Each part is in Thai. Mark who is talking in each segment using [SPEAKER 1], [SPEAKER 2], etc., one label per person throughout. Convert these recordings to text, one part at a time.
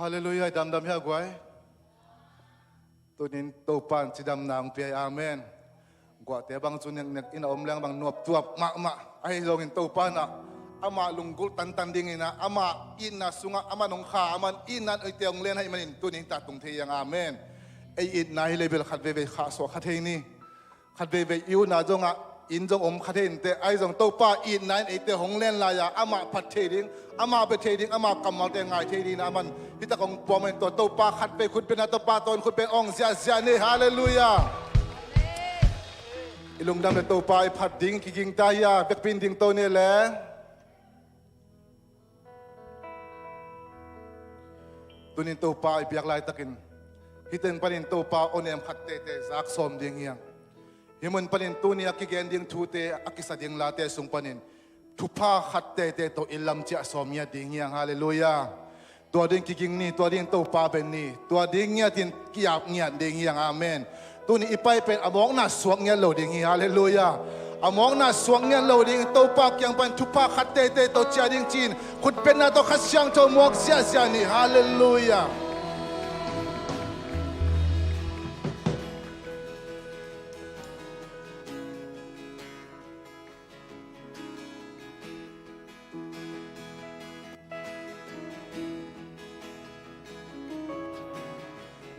[SPEAKER 1] ฮาเลลูยาดำดำเฮียกวยตัวนี้ตัวปานจิดำนางเปียอาเมนกว่าแต่บางจุนยังอินอมแรงบางนวบตัวมาไอ้ลงอินตัวปานอามาลุงกุลตันดิ่งนะอามาอินนะสุงอามาหนองขาอามันอินนั้นไอเตียงเล่นให้มันตัวนี้ตัดตรงเทียงอาเมนไออินนายเลเวลขัดเวขาสวขัดเทนี่ขัดเวอิวนาจงอินจงอมขัดเทนแต่ไอจงตัวป้าอินนั้นไอเตียหงเล่นลายอามาพัดเทดิ้งอามาไปเทดิ้งอามากำมาเตียงไงเทดิ้งนะมันพิตาของปอมันตัวป้าขัดไปขุดเป็นตัวป้าตนขุดเป็นองเสียนี่ฮาเลลูยาอิลุงดำเป็นตัวป้าพัดดิ้งกิงตายาเป็กปินดิ้งตัวนี่แหละตัวนี้ตัวป้าเบียกลายตะกินฮิตเองปนินตัวป้าโอเนียมขัดเตะซักสมดิ้งยังฮิมันปนินตัวนี้กิเกนดิ้งทูเตอกิสดิ้งลาเตสุงปนินทุพาขัดเตะตัวอิลลัมเจ้าสมยาดิ้งยังฮาเลลูยาตัวดิ้งกิงนี่ตัวดิ้งตัวป้าเป็นนี่ตัวดิ้งเนี่ยดิ้งกิยาบเนี่ยดิ้งยังอาเมนตัวนี้อีไปเป็นอมองน่าสวงเนี่ยโลดิ้งฮาเลลูยาอมองน่าสวงเนี่ยโลดิ้งตัวป้ายังเป็นทุพาขัดเตะตัวเจ้าดิ้งจีนขุดเป็นน่าตัวขัดเสียงตัวมวกเสียนี่ฮาเลลูยา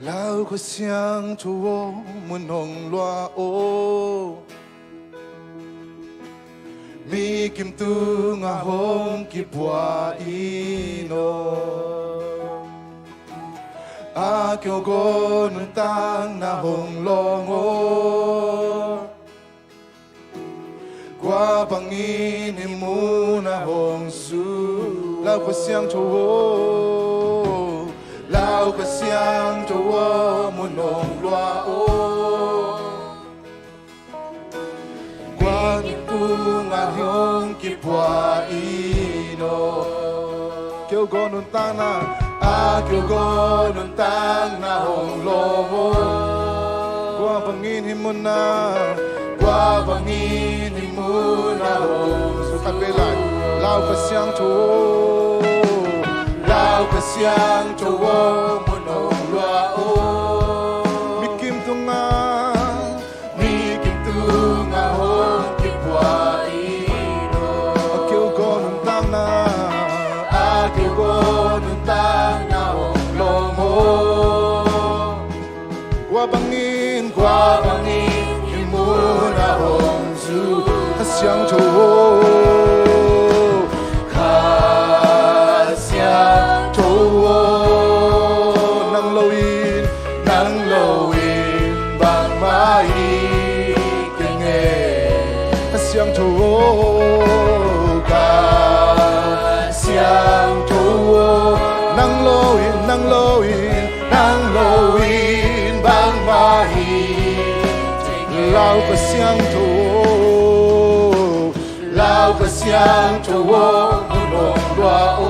[SPEAKER 1] 老个想着我们弄乱哦，mi kim tu nga hong ki bua ino, a kyo go nun tang na hong long o, qua bangin himu na hong su, lao個想着我。老個想着我們弄亂哦，關不亞雄吉波伊諾，叫個nun當那叫個nun當那紅羅哦，掛pangin himun na掛pangin himun na紅สุขเวลา老個想着我老個想着我們弄亂哦，mi kim tu nga hong ki bua ino, kêu go nun tang na hong long o, qua bangin himu na hong su, hasyang cho lao個想着我，老個想着我，不弄亂哦。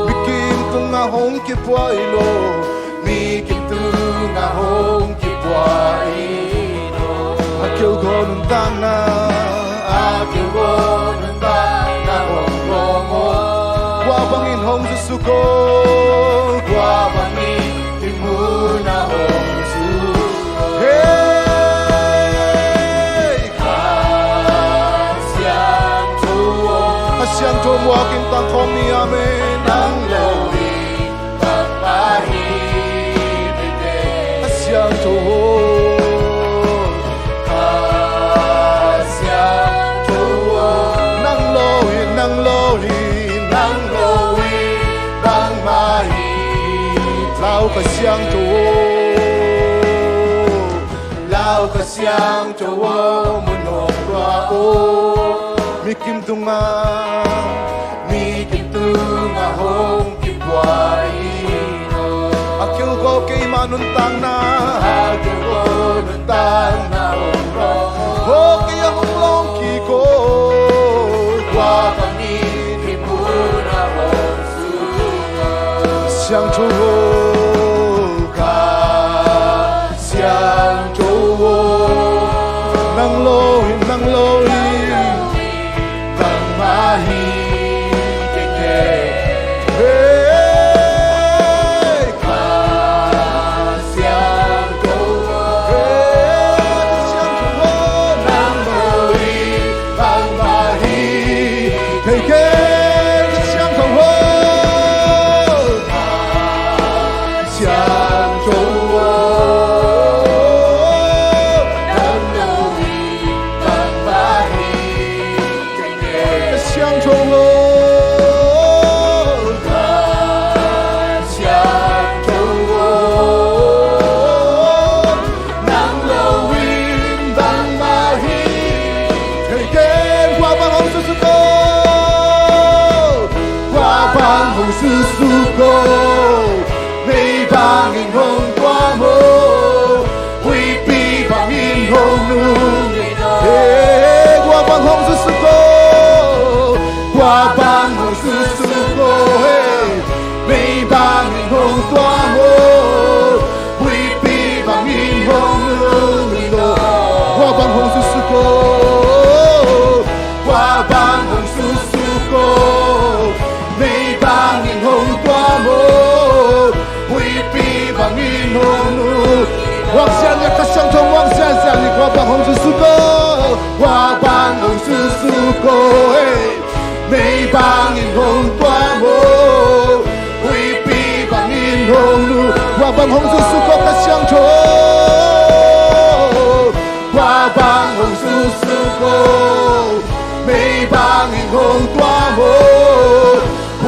[SPEAKER 1] mi kim tu nga hong ki bua ilo，mi kim tu nga hong ki bua ilo，a kyo go nun tang na hong long o，qua bangin hong su ko，qua bangin himu na hong su ko。向着我跟当空你阿妹能留意爸爸伊妹妹向着我向着我能留意当妈伊老个向着我老个向着我们弄乱哦mi kim tu nga hong ki bua ino, a kyo go kay manun tang na hong long ho kaya hong long ki go qua bangin himu na hong su xiang chu wo ka xiang chu wo nang lo Thầy kê cất sáng thầu hô sáng trâu hô nắng lâu vì bằng ba hi thầy kê cất sáng trâu hô sáng trâu hô nắng lâu vì bằng ba hi thầy kê qua bằng hồng sư cô bằng hồng sư cô mây bằng in hồng qua mô quy pi bằng in hồng nung qua bằng hồng sư cô qua bằng hồng sư cô mây bằng in hồng qua mô quy pi bằng in hồng nung qua bằng hồng sư cô qua bằng hồng sư cô mây bằng in hồng qua mô quy pi bằng in hồng nu hoàng sen nhạc các sang thông hoàng sen sen đi qua bằng hồng sư cô qua bằng hồng sư cô mây bằng in hồng qua mô quy pi bằng in hồng nu qua bằng hồng sư cô các sang thông qua bằng hồng sư cô mây bằng in hồng qua mô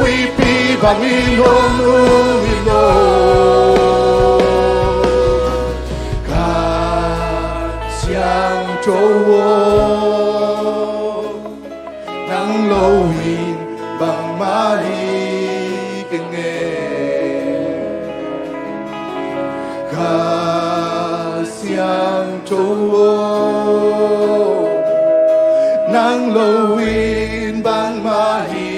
[SPEAKER 1] quy pi bằng in hồng nu in lô cả sáng trâu nắng lâu in bằng má hi kinh nghe cả sáng trâu nắng lâu in bằng má hi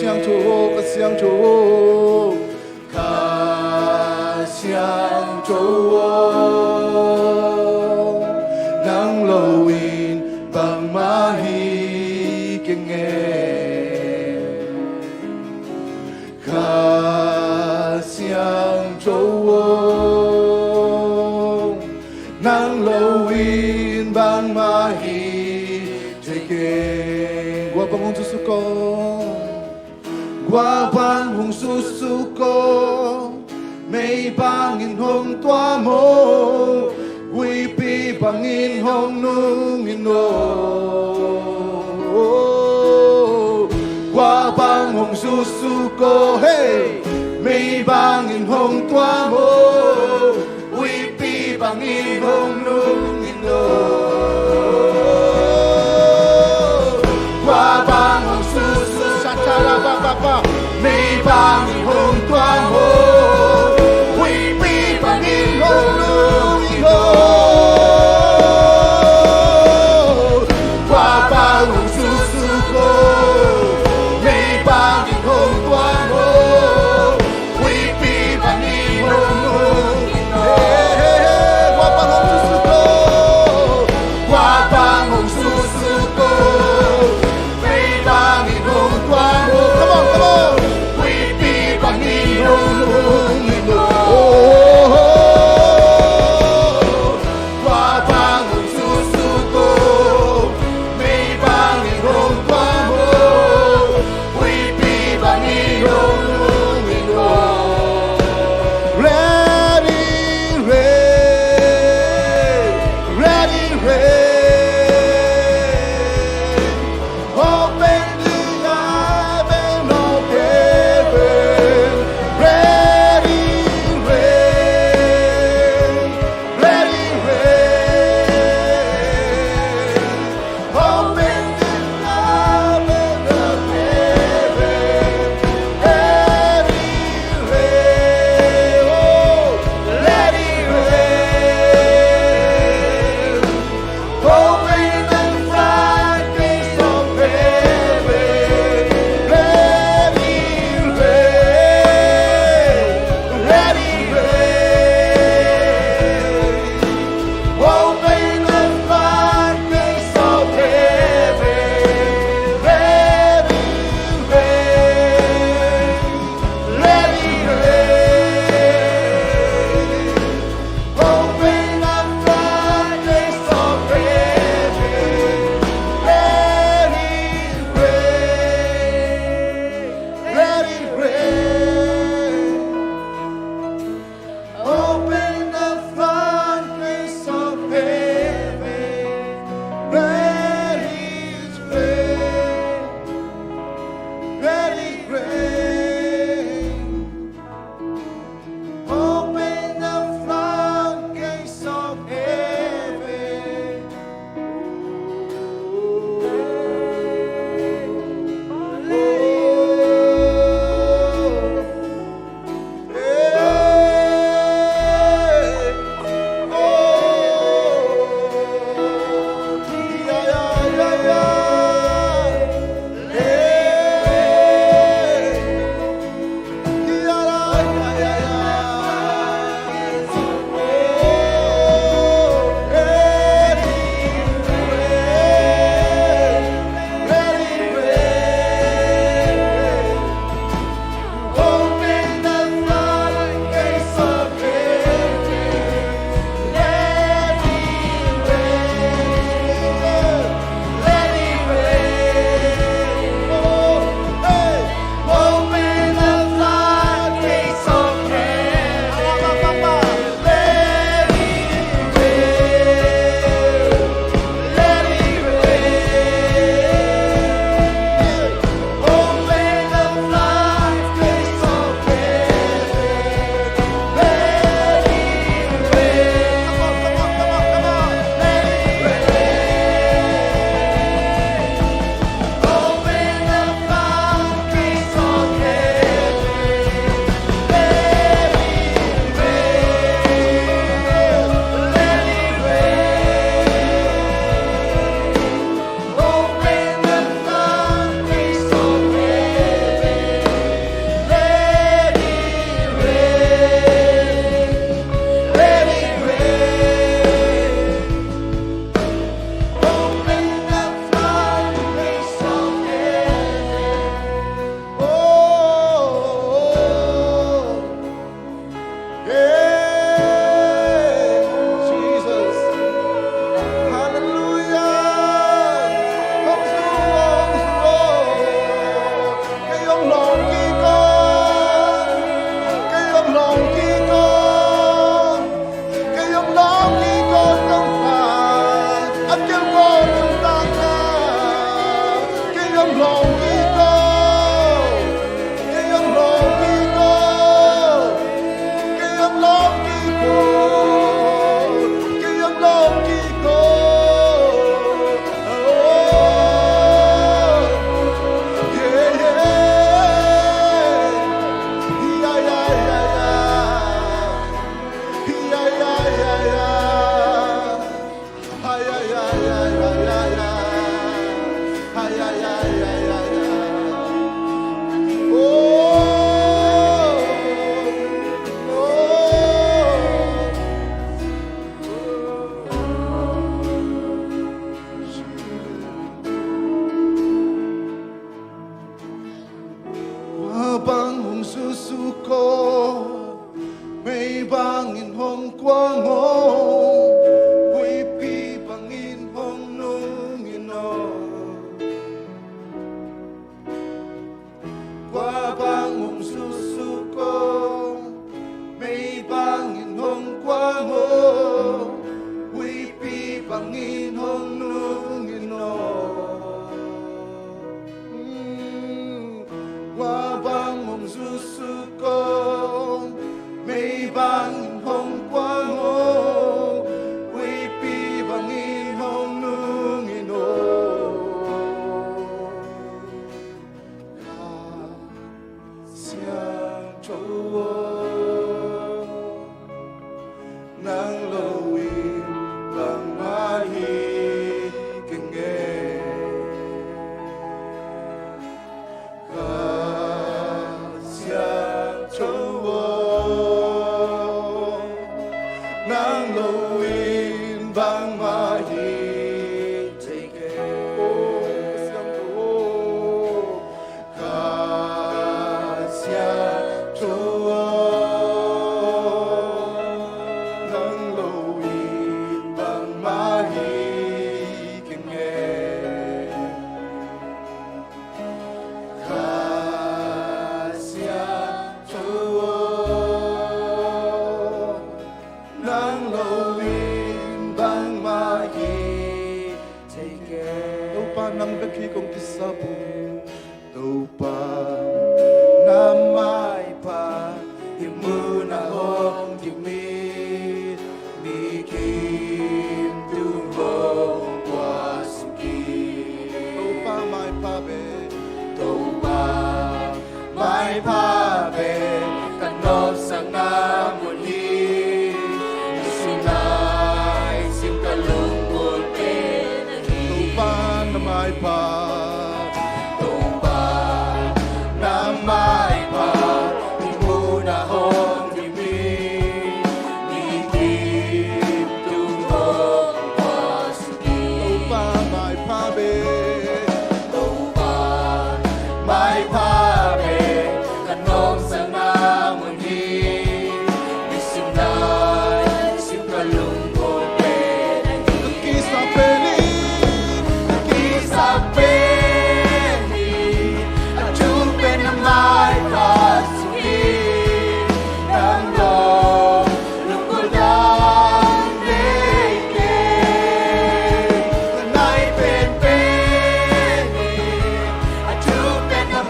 [SPEAKER 1] sáng trâu cả sáng trâu cả sáng trâu nắng lâu in bằng má hi kinh nghe cả sáng trâu nắng lâu in bằng má hi kinh qua bằng hồng sư cô qua bằng hồng sư cô mây bằng in hồng toa mô quy pi bằng in hồng nung in nô qua bằng hồng sư cô mây bằng in hồng toa mô quy pi bằng in hồng nung in nô qua bằng hồng sư sa cha la ba ba ba mây bằng in hồng toa mô quy pi bằng in hồng nung in nô qua bằng hồng sư cô mây bằng in hồng toa mô quy pi bằng in hồng nung in nô qua bằng hồng sư cô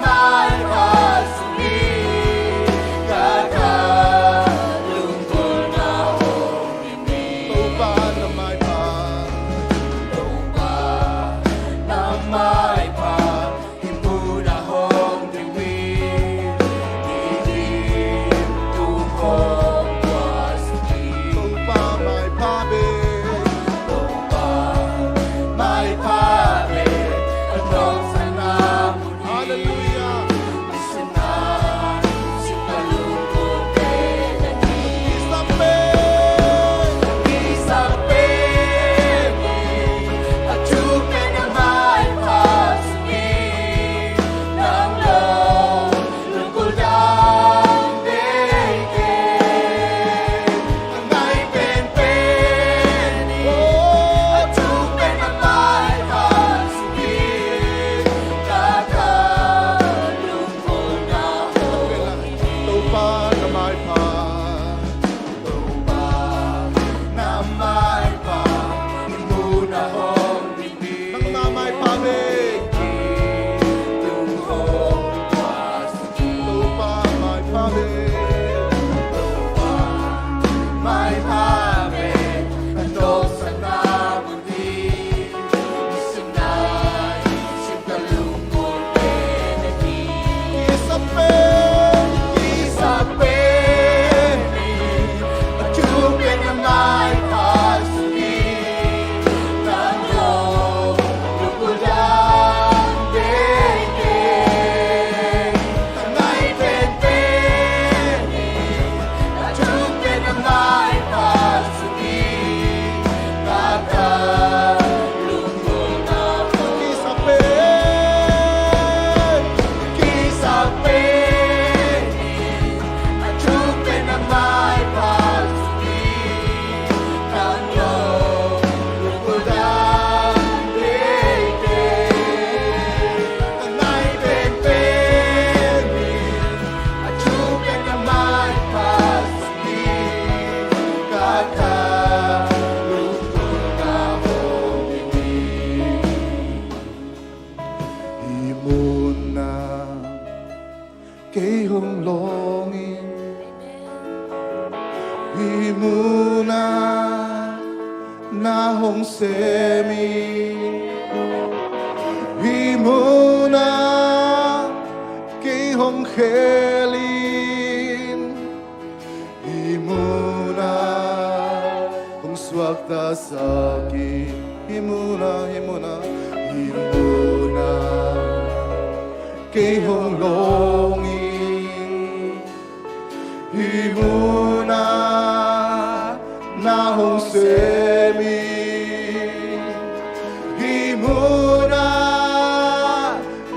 [SPEAKER 2] my
[SPEAKER 1] muna kay hong longin muna na hong semi muna kay hong helin muna hong swakta sakit muna kay hong longin muna na hong semi muna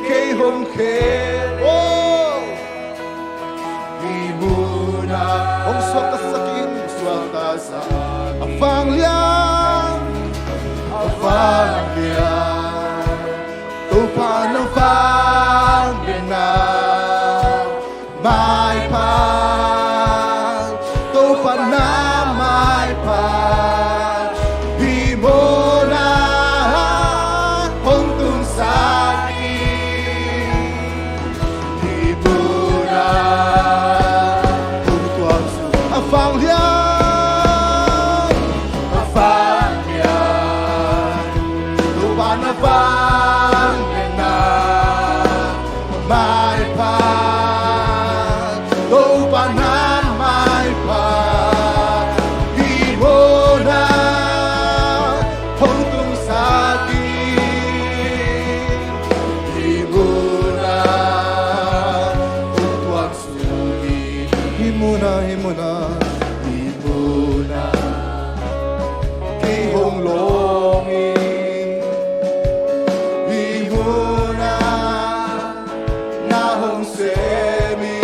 [SPEAKER 1] kay hong helin muna hong swakta sakit swakta sa afang liang tupa ng fangin na may pag tupa na may pag di mo na huntong sakit di mo na huntong sakit afang liang tupa na fangin na may pag tupa na may pag di mo na huntong sakit di mo na huntong sulit di mo na kay hong longin di mo na hong semi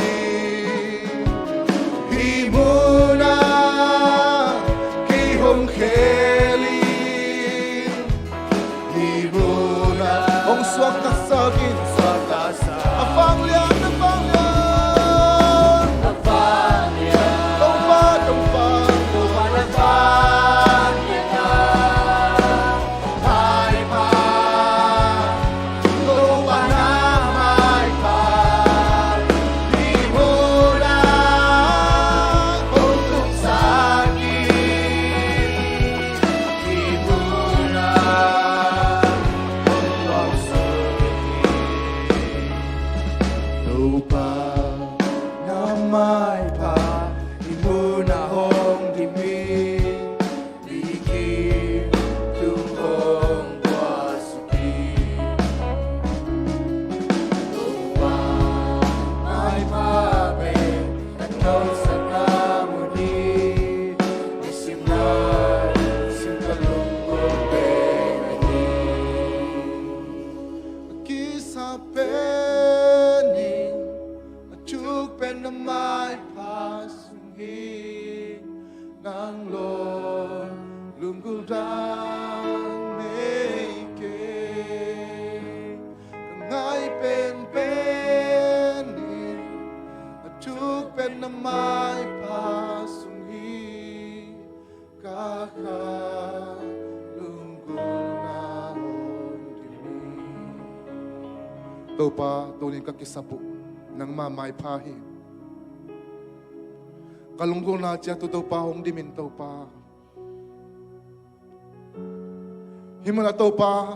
[SPEAKER 1] di mo na kay hong helin di mo na hong swakta sakit swakta sa afang liang Lungdam ngay pen-penin at chukpen na may pasunghi kakalunggol na ondimi. Ito pa, tunin kakisapo ng mamay pahi. Kalunggol na siya, tuto pa, hong dimintaw pa. Himo na to pa,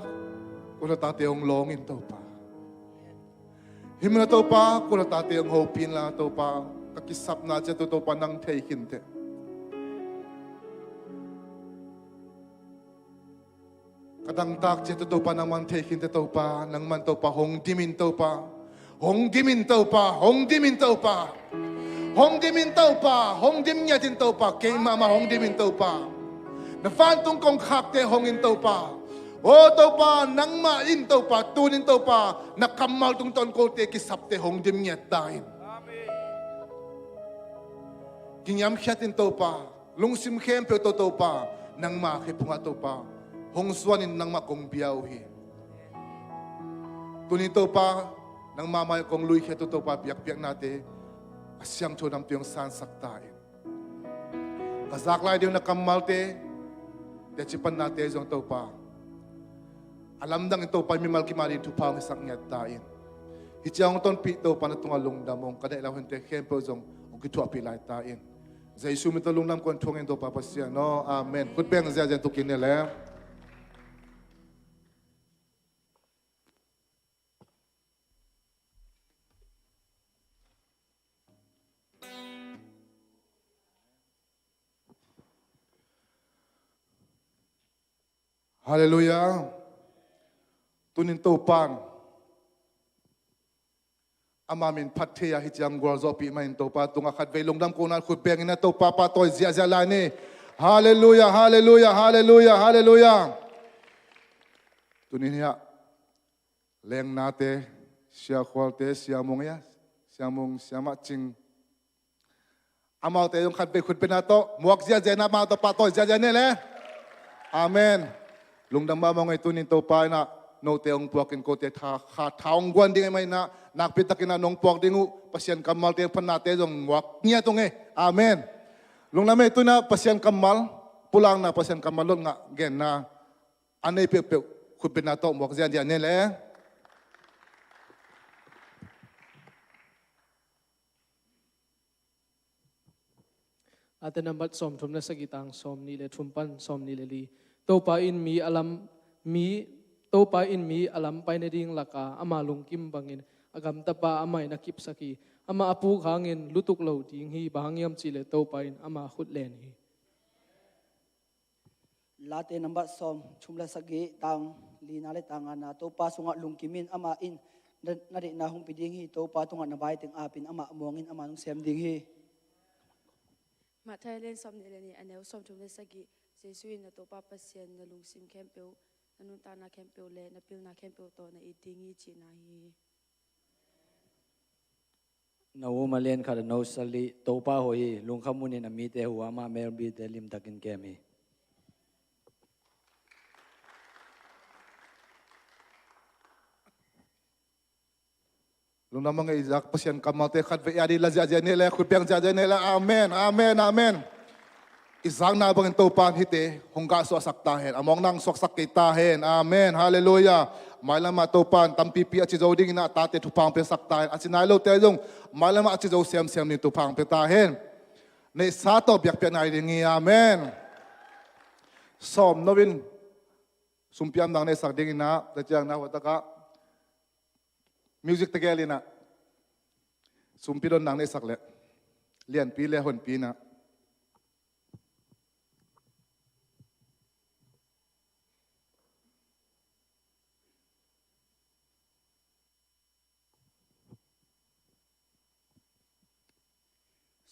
[SPEAKER 1] kung natate yung longin to pa. Himo na to pa, kung natate yung hopin na to pa. Kakisap na siya, to pa nang taikinte. Kadangtak siya, to pa nang man taikinte to pa. Nang man to pa, hong dimin to pa. Hong dimin to pa, hong dimin to pa. Hong dimin to pa, hong dim niya din to pa. Kay mama, hong dimin to pa. Nafantong kong kakte, hongin to pa. O to pa, nang main to pa, tunin to pa, nakamal tong ton ko te kisapte hong dim niya dahin. Kinyam siyatin to pa, lungsim kempe to pa, nang makipunga to pa, hong Suanin nang makong biyawhi. Tunin to pa, nang mamay kong luy siya to pa, biyak-biyak nate, asyang to nam to yung sansaktain. Kasaklay din nakamal te, dechipan natin yung to pa. Alam dang ito pa mimal kimali ito pa ang isang nyatain. Hijau ton pi to panatunga lungdam mong kada ila hunte kempo zong kitua pi lai ta in. Zai su mito lungdam kon thongin to papa sia no amen. Kut beng zia jan tukin ne le. Haleluya. Tunin to pan. Amamin pathia hijam gorzo pi main to pa tunga khat ve lungdam ko na khut beng ina to pa pa toy zia zia la ni. Haleluya, haleluya, haleluya, haleluya. Tunin ya leng nate sia kholte sia mong ya sia mong sia ma ching. Amau te yung khat ve khut pe na to muak zia zia na ma to pa toy zia zia ne le. Amen. Lungdam ba mo ngay tunin to pa na no te ong puakin ko te tha thaong gwan ding mai na nakpitakin na nong puak dingu pasyan kamal te pan nate jong wak nya to nge amen lungdam me tu na pasyan kamal pulang na pasyan kamal nga gen na anay pe khupin na to wak jan jan ne le
[SPEAKER 2] Ate nambat som thum na sagitang som ni le thumpan som ni le li to pa in mi alam mi to pa in mi alam pai na ding laka ama lungkim bangin agam tapa amai nakip saki ama apu khangin lutuk lo ding hi bangyam chile to pa in ama khut len hi
[SPEAKER 3] late nambat som chumla sagi tang lina le tanga na to pa sunga lungkimin ama in na ri na hung piding hi to pa tunga na bai ting apin ama amongin ama nung sem ding hi
[SPEAKER 4] ma Thailand som ni le ni aneu som chumla sagi Jesuin na to papa sian na lungsim kempeu nanun ta na kempeu le na pil na kempeu to na itingi chi na hi
[SPEAKER 5] na umalen kada no sali to pa hoi lungkhamunin amite huwa ma merbi delim takin kemi
[SPEAKER 1] lungdam mga izak pasyan kamal te khat ve adi la zia zia ne le khut beng zia zia ne le amen amen amen Isang na bang ito pan hite hongga so saktahen among nang sok sakitahen amen hallelujah mailama to pan tampipi at si joding na tate tupang pe saktahen at sinalo tayong mailama at si jod siam ni tupang pe tahen ne sato biak pe na ringi amen som novin sumpiam nang ne sakding na tatyang na wataka music tagali na sumpidon nang ne sakle lian pi le hon pi na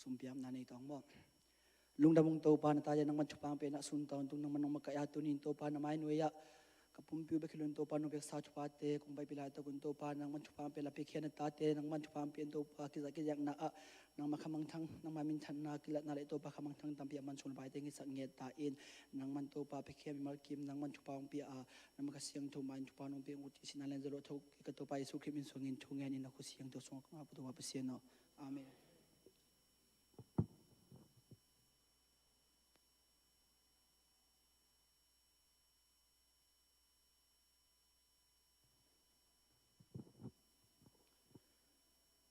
[SPEAKER 3] sumpiam na ni tong mo lungdam mong to pa na tayo nang matchupang pe na suntaon tung naman nang magkayato nin to pa na may nuya kapumpiu ba kilon to pa no bek sa chupate kung bay pilata kun to pa nang matchupang pe lapikyan at tate nang matchupang pe to pa kiyak na nang makamangtang nang mamintan na kilat na ito pa kamangtang tampi aman sul bay tingi sa nget tain nang man to pa pikyan malkim nang matchupang pe nang makasiyang to man chupang pe uti sinalen zero to ikato pa isu krimin sungin tungen ina kusiyang to sung nga puto mapasyan no amen.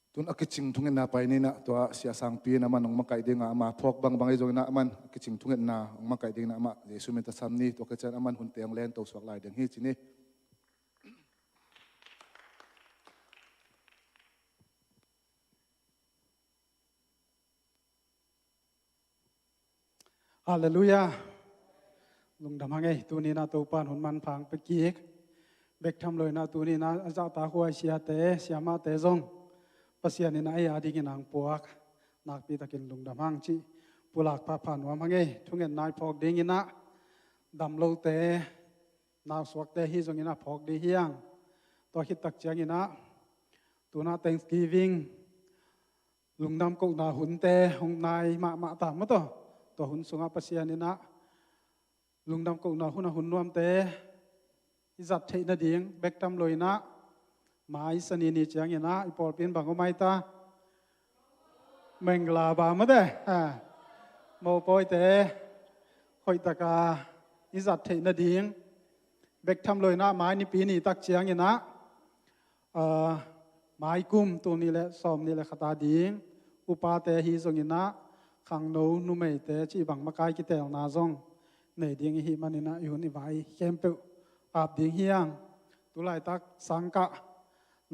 [SPEAKER 1] Tun akicing tungin na pa ini na to siya sangpi naman ng makaiding ama pok bang bang izong na aman akicing tungin na ng makaiding na ama Yesu minta samni to kachan aman hunte ang len to swak lai deng hi chini
[SPEAKER 6] Hallelujah. Lungdam hangai tu ni na tu pan hun man phang pe kiek bek tham loi na tu ni na za ta huai sia te siama te zong pasian ni na ai adi ki nang puak nak pi takin lungdam hang chi pulak pa phan wa hangai thungen nai phok ding ina dam lo te naw swak te hi zong ina phok di hiang to hit tak chiang ina tu na Thanksgiving lungdam ko na hun te hong nai ma ta ma to hun sunga pasian ina lungdam ko na hun nuam te izat thei na ding bek tam loina mai sani ni chiang ina ipol pin bang mai ta mengla ba ma de mo poi te khoi taka izat thei na ding bek tam loina mai ni pi ni tak chiang ina หมายกุมตัวนี้แหละซ้อมนี่แหละขตาดิ้งอุปาเตฮีทรงอินะขังโนนุเมเตจีบังมะกายกิเตลนาซงในดิ้งหิมันอินะอยู่ในไว้เข้มเปอาบดิ้งเฮียงตุไลตักสังกะ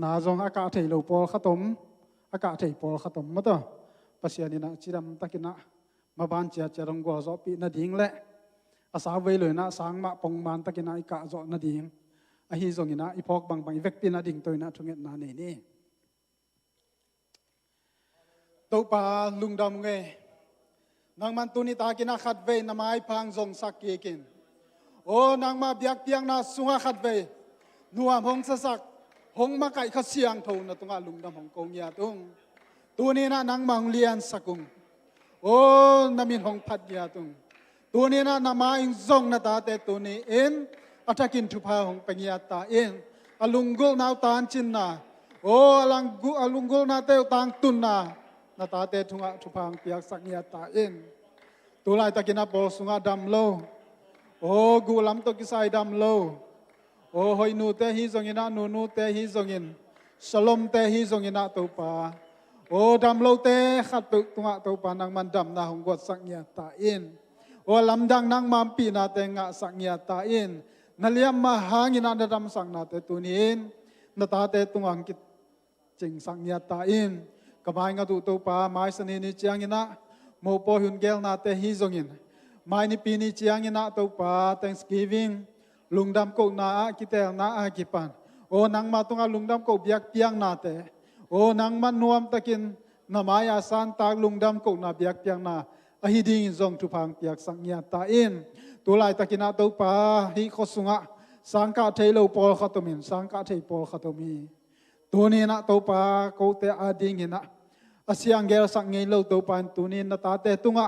[SPEAKER 6] นาซงอากาศเทโลปอลขตมอากาศเทปอลขตมมะตัวปัสยานินะจิดำตักินะมาบานเจียจรงกัวจอปีนาดิ้งแหละอาสาเวเลยนะสังมาปงมันตักินะอิกะจอนาดิ้งอาฮีทรงอินะอิพอกบังบังอิเวกปีนาดิ้งตัวนะทุงเงนานี่ตัวปลาลุงดำเงนางมันตุนิตากินขัดเวนามายพังจงสักเกกินโอ้นางมาเบียกเปียงนาสุงขัดเวนัวหงสักหงมาไก่ขัดเสียงทูนตุงลุงดำหงกงยาตุงตัวนี้นะนางมังเลียนสักุงโอ้นามินหงพัดยาตุงตัวนี้นะนามายจงนาตาเตตัวนี้เอ็นอัตกินทุพาหงเป็นยาตาเอ็นอลุงกุลนาวตานจินนาโอ้อลุงกุลนาเตวตางตุนนานาตาเตทุงะทุพังเปียกสักเนียตาเอ็นตุลายตะกินาโปสุงะดำโลโอ้กูลำตกิสายดำโลโอ้หอยนูเตฮิซงอินะนูเตฮิซงอินสลมเตฮิซงอินะตุปาโอ้ดำโลเตขัดตุตุงะตุปานางมันดำนาหงกวดสักเนียตาเอ็นโอ้ลำดังนางมัมปีนาเตงะสักเนียตาเอ็นนาเลียมมาหางินาดำสังนาเตตุนีนนาตาเตตุงังกิจิงสักเนียตาเอ็นกบายงาตุตัวปาไม้สนีนิจยังอินะโมโปหุนเกลนาเตฮิซงอินไม้นิปีนิจยังอินะตัวปา Thanksgiving ลุงดำโกนากิเตลนาอากิปันโอ้นังมาตุงลุงดำโกเบียกเปียงนาเตโอ้นังมันนวมตะกินนามายาสานตากลุงดำโกนาเบียกเปียงนาอหิดิงจงทุพังเปียกสังเงียตาอินตัวลายตะกินาตัวปาฮิโคสุงะสังกะเทโลปอลขตมินสังกะเทปอลขตมีตัวนี้นะตัวปาโกเตอาดิงอินะอาเซียงเกลสังเงโลตัวปันตัวนี้นาตาเตตุงะ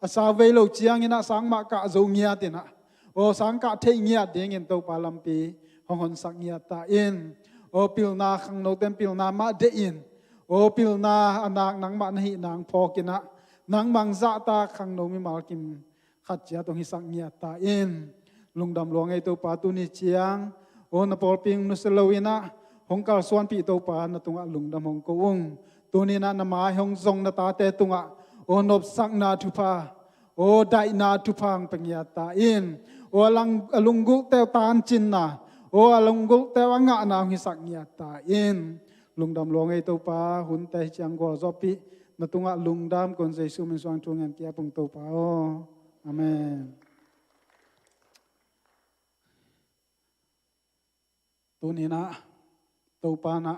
[SPEAKER 6] อาสาเวโลเจียงอินะสังมากะจงเงียตินะโอสังกะเทเงียดิงอินตัวปาลัมปีหงหนสังเงียตาอินโอปิลนาขังโนเต็มปิลนามาเดอินโอปิลนาอนักนังมาหนีนางพอกินะนังมังซาตาขังโนมิมาลกิมขัดเจียตรงหิสังเงียตาอินลุงดำหลวงไอตัวปาตุนิเจียงโอนปอลปิงนุสโลวินะหงกาลสวนปีตัวปานาตุงะลุงดำหงกวงตัวนี้นะนามายหงซงนาตาเตตุงะโอนบสักนาทุพาโอได้นาทุพังปัญญาตาอินโอลุงกุเตวตานจินนาโอลุงกุเตวงะนาหิสักเนียตาอินลุงดำหลวงไอตัวปาหุนเตจังกอจอปีนาตุงะลุงดำคนใจสุมินสวงจงยันเกียปุงตัวปาโออาเมนตัวนี้นะตัวปานะ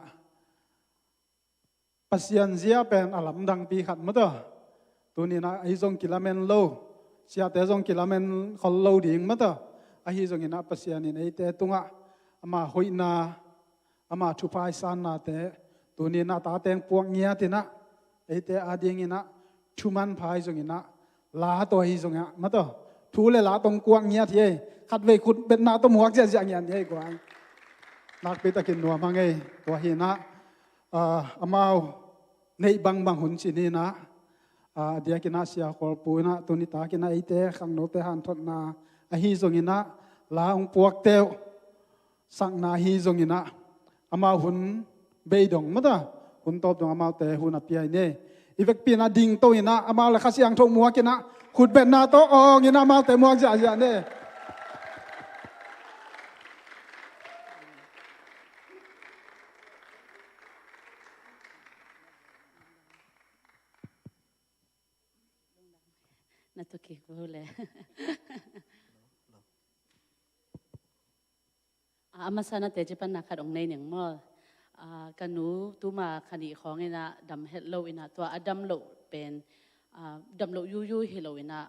[SPEAKER 6] ปัสยันเสียเป็นอลัมดังปีขัดมั้งตัวนี้นะไอ้จงกิลาเมนโลเสียแต่จงกิลาเมนขอโลดิ่งมั้งไอ้จงอินะปัสยันนี่ไอ้แต่ตุงะอามาหอยนาอามาชุพายสานนาแต่ตัวนี้นะตาแตงปวงเงียตินะไอ้แต่อาดิงอินะชุมันพายจงอินะลาตัวไอ้จงอ่ะมั้งทูเลยลาตรงกวงเงียที่ขัดเวคุดเป็นนาตัวหมวกเสียอย่างเงี้ยนี่กว่านักไปตะกินนัวมังไงตัวเห็นนะอามาในบางหุ่นสินี่นะเดียกินาเสียขอปูนะตัวนี้ตากินาไอเตะขังโนเตหันทดนาอหิจงินะลาองปวกเตวสังนาหิจงินะอามาหุ่นเบยดงมั้งหุ่นตบดงอามาเตหุ่นอภิไอเนี่ยอีเวกปีนาดิ่งโตอินะอามาละข้าเสียงทงมัวกินะขุดเป็นนาโตอองอินะมาเตมัวจ่าจ่าเนี่ย
[SPEAKER 7] น่าตุกิกูเลยอามาสนาเตจิปันนักขัดองในหนึ่งมั่วกันหนูตัวมาขณีของไอ้นะดำเฮลโลอินะตัวดำโลเป็นดำโลยูเฮลโลอินะ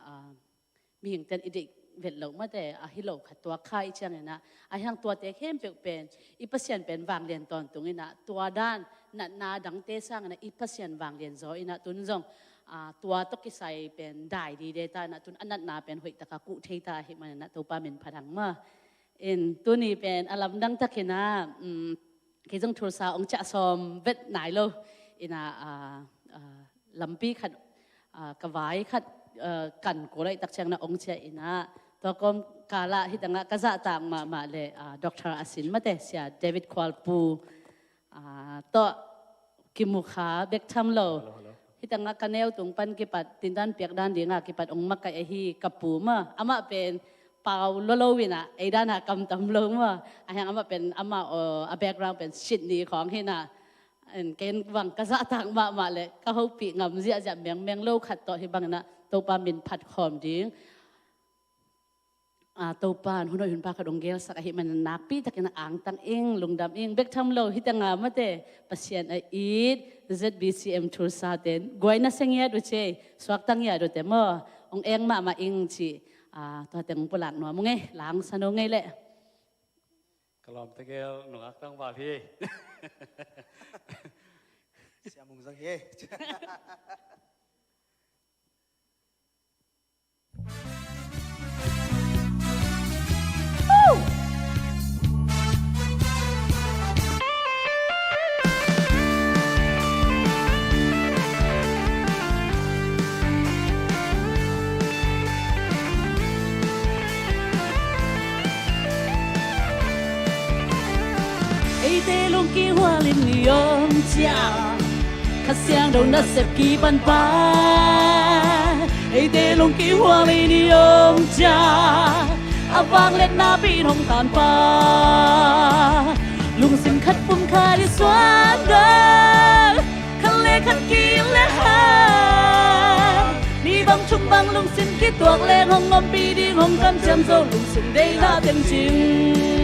[SPEAKER 7] มีอย่างเต็นอิดิเวลโลมาแต่เฮลโลขัดตัวข้าอีเชียงไงนะอย่างตัวเตะเข้มเป็นอีพัสยันเป็นวางเรียนตอนตรงนี้นะตัวด้านนาดังเตะสร้างนะอีพัสยันวางเรียนโซอินะตุนจงตัวตกิสัยเป็นได้ดีเดต้านะตุนอันนั้นนาเป็นหอยตะกะกุเทตาเหมันนะตัวป้าเป็นพลังมาตัวนี้เป็นอารมณ์ดังตะเกนะคิดจงทุลสาองจะสอมเวทไหนโลอินะลำปีขัดกวายขัดกันกุไรตักเชียงนะองเชียอินะตัวกรมกาละที่ตั้งกษัตริย์ต่างมาเลยดร.อาสินมาเตเสียเดวิดควอลปูตัว กิมุขาเบกทำโลที่ตั้งกันแนวตรงปันกิปัดตินด้านเปียกด้านเดียงกิปัดองมักไอฮีกับปูมาอามาเป็นเปล่าโลวินะไอด้านกำตำลงว่าอายังอามาเป็นอามาแบกกราวเป็นชิดนี้ของเฮน่ะเกณฑ์วังกษัตริย์ต่างมาเลยก็เขาปีงำเสียจะเมียงโลขัดต่อที่บางนะตัวปลามินผัดขอมดิ้งตัวปานหุ่นหุ่นปลากระดงเกลสักเหตุมันนักปีตะกินอ่างตังเองลุงดำเองเบกทำโลฮิตังมาเตปัสยันอีด ZBCMTulsa เต็นกวยน่าเสียดูเชสวักตั้งยาดูแต่เมื่อองเองมาเองจีตัวแต่งปลักหนัวมึงไงหลังสนุกไงแหละ
[SPEAKER 5] กลอมตะเกียบหนูอักตั้งบาพี่
[SPEAKER 3] เสียมุงสักเฮ
[SPEAKER 7] ลงกี่หัวลินยอมจ้าข้าเสียงเรานัดเสพกี่ปันป่าไอเดลงกี่หัวลินยอมจ้าอาบางเล็ดหน้าปีนงตานป่าลุงสินคัดปุ่มคาดิสวานเดอคันเล่คันกินและหานี่บางชุมบางลุงสินคิดตัวเล่ห้องงอมปีดีห้องกำจำโซลุงสินได้หน้าเต็มจริง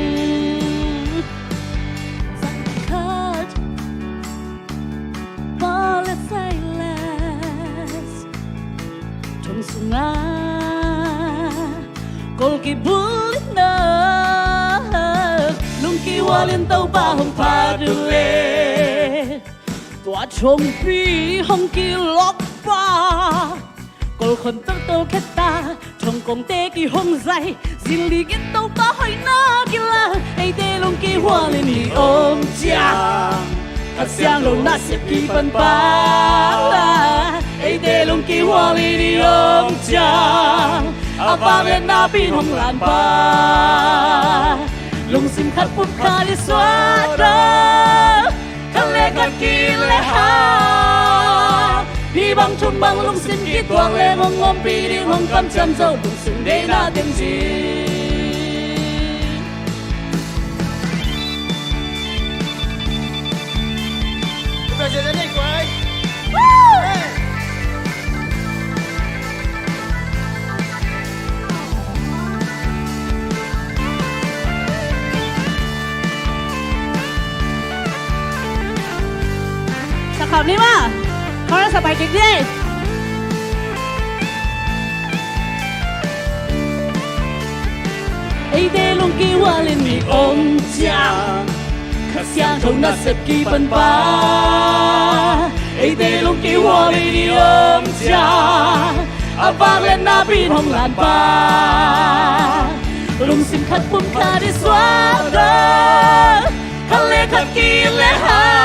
[SPEAKER 7] sunga kol ki bulit na lung ki walin tau ba hong pa dule tua chong pi hong ki lok pa kol khon tau tau kheta chong kong te ki hong zai zin li gin tau ba hoi na ki la ai te lung ki walin li om cha Hạt xiang lâu nát xếp kỳ phân ba Ê đê lông kỳ hoa lì đi ôm chàng À vang lên na pin hông làn ba Lung sim khát phút khá đi xóa ra Khăn lê khát kỳ lê ha Đi băng chung băng lung sim kỳ tuang lê ngông ngông pi đi ngông cầm chăm dâu Lung sim đê na tiêm gì
[SPEAKER 3] Bây giờ đến đây của anh
[SPEAKER 7] Sao khỏe đi mà Con đã sắp bài kịch đi Ê đê luôn kì hoa lên mì ôm chàng Khát xiang thâu nát xếp kỳ phân ba Ê đê luôn kì hoa lên đi ôm chàng À vang lên na pin hông làn ba Lung sim khát phum khá đi xóa ra Khát lê khát kỳ lê ha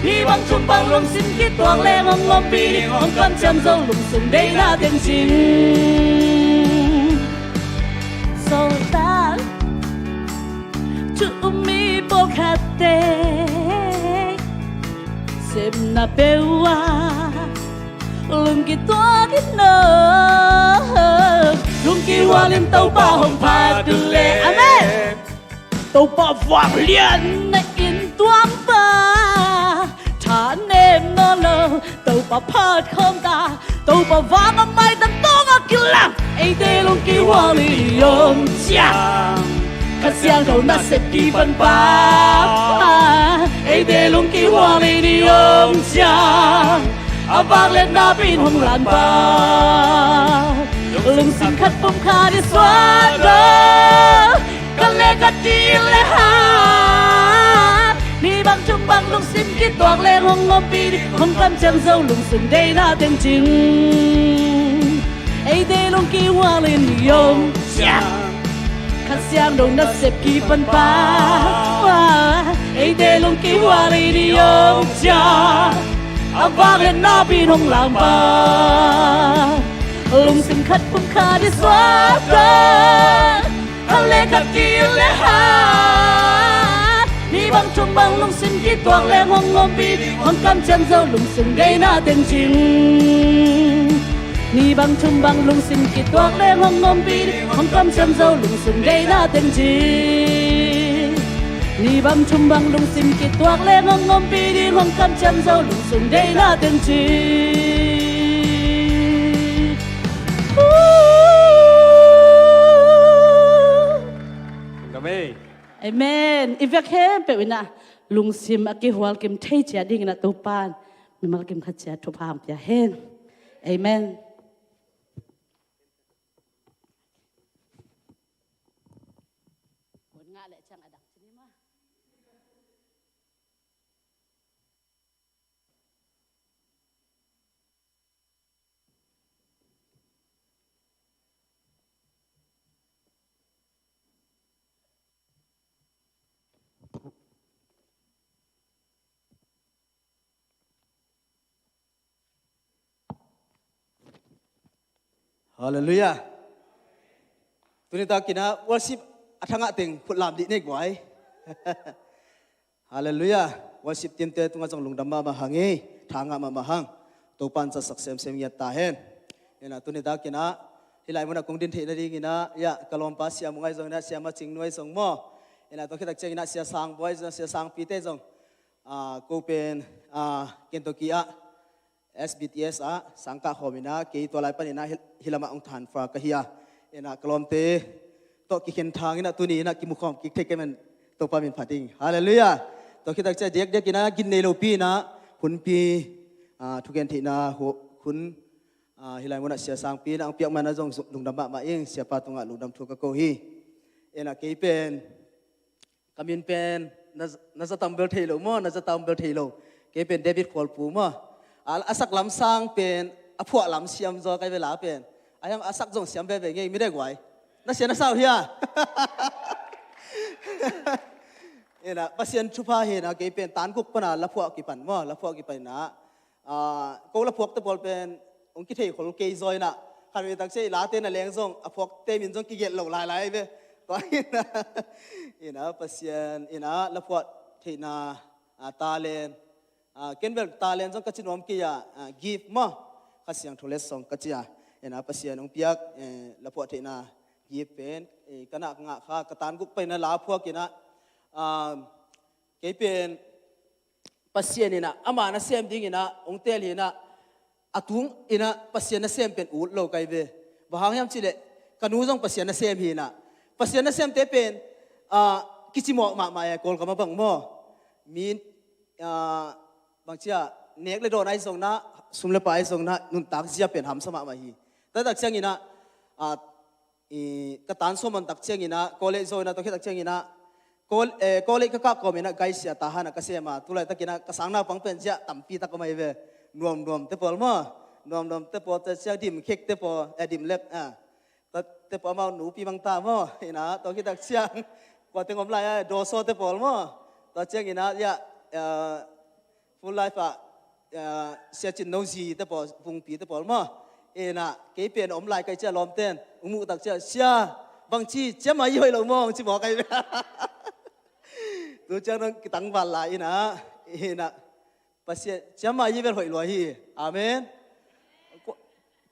[SPEAKER 7] Đi băng chung băng lung sim kít tuang lê ngông ngông pi đi ngông cầm chăm dâu lung sung đây là tiếng chính Sâu ta Chú mi bố khát tê Xem na bewa Lung kỳ toa kít nơ Lung kỳ hoa lên tàu ba hồng phá tư lệ Amen Tàu ba vàng liền na in tuang ba Thả nêm nơ nơ Tàu ba phát không ta Tàu ba vàng âm mai tâm tố ngạc kỳ lăng Ê tê lung kỳ hoa lên yom chàng Khát xiang thâu nát xếp kỳ phân ba Ê tê lung kỳ hoa lên yom chàng À vang lên na pin hông làn ba Lung xin khát phông khá đi xóa ra Khát lê khát kỳ lê ha Đi băng chung băng lung xin kít toang lê hông ngông pi đi Hông cầm chăm dâu lung sung đây na tiếng chính Ê tê lung kỳ hoa lên yom chàng Khát xiang đầu nát xếp kỳ phân ba Ê tê lung kỳ hoa lên yom chàng À vang lên na pin hông làng ba Lung xin khát phum khá đi xóa ra Khát lê khát kỳ lê ha Đi bang chung bang lung sim ki tuak le hong ngom pi hong kam chem zo lung sim dei na ten jing ni bang chung bang lung sim ki tuak le hong ngom pi hong kam chem zo lung sim dei na ten jing ni bang chung bang lung sim ki tuak le hong ngom pi hong kam chem zo lung sim dei na ten jing Amen. If you can, pe wina lung sim aki hual kim thei chia ding na to pan mi mal kim khat chia thu pham pya hen. Amen.
[SPEAKER 8] Hallelujah. Tunita kina worship athanga ting putlam di ne gwai. Hallelujah. Worship team te tunga jong lungdam ma hangi thanga ma hang to pan sa saksem sem ya ta hen. Ena tunita kina hilai mona kong din the na di kina ya kalom pa sia mungai jong na sia ma ching noi jong mo. Ena to khitak cheng na sia sang boy jong sia sang pi te jong ko pen Kentucky SBTS sangka homina ke to lai panina hilama ong than fra ka hiya ena klom te to ki ken thang ina tuni ina ki mukhom ki theke men to pa min phating hallelujah to ki tak cha dek dek ina gin nei lo pi na hun pi thuken thi na hun hilai mona sia sang pi na ang piak mana jong lungdam ma ing sia pa tunga lungdam thu ka ko hi ena ke pen kamin pen na za tambel thelo mo na za tambel thelo ke pen David Paul pu mo asak lam sang pen apua lam siam zo kai vela pen ayang asak jong siam be nge mi de gwai na sia na sao hia ena pasien chupa he na ke pen tan kuk pana lapua ki pan mo lapua ki pan na ko lapuak te bol pen ong ki thei khol ke zoi na khan we tak sei la te na leng jong apuak te min jong ki get lo lai lai ve to ina pasien ina lapua thei na talen Kenbel talent jong kachinom kia give mo kasyang tholes song kachia ena pasian ong piak lapo thena give pen kana nga kha katan guk pe na la phua kina ke pen pasien ina ama na sem ding ina ong tel hina atung ina pasien na sem pen ut lo kai ve bahang yam chile kanu jong pasien na sem hina pasien na sem te pen kichimo ma ya kol kama bang mo min bang chia nek le do nai song na sum le pai song na nun tak sia pen ham sama ma hi ta tak chang ina ka tan so man tak chang ina kole zo na to khit tak chang ina kole ka ko me na gai sia ta ha na ka se ma tu lai ta kina ka sang na pang pen sia tam pi ta ko mai ve nuam te pol ma nuam te pol te sia dim khek te pol dim lek ta te pol ma nu pi bang ta mo ina to khit tak chang kwa te ngom lai do so te pol mo ta chang ina ya full life sia chin no zi te po pung pi te pol mo ena ke pen om lai kai cha lom ten mu tak cha sia bang chi chama yi hoi lo mo chi mo kai tu cha nang ki tang wal la ena pasia chama yi vel hoi lo hi amen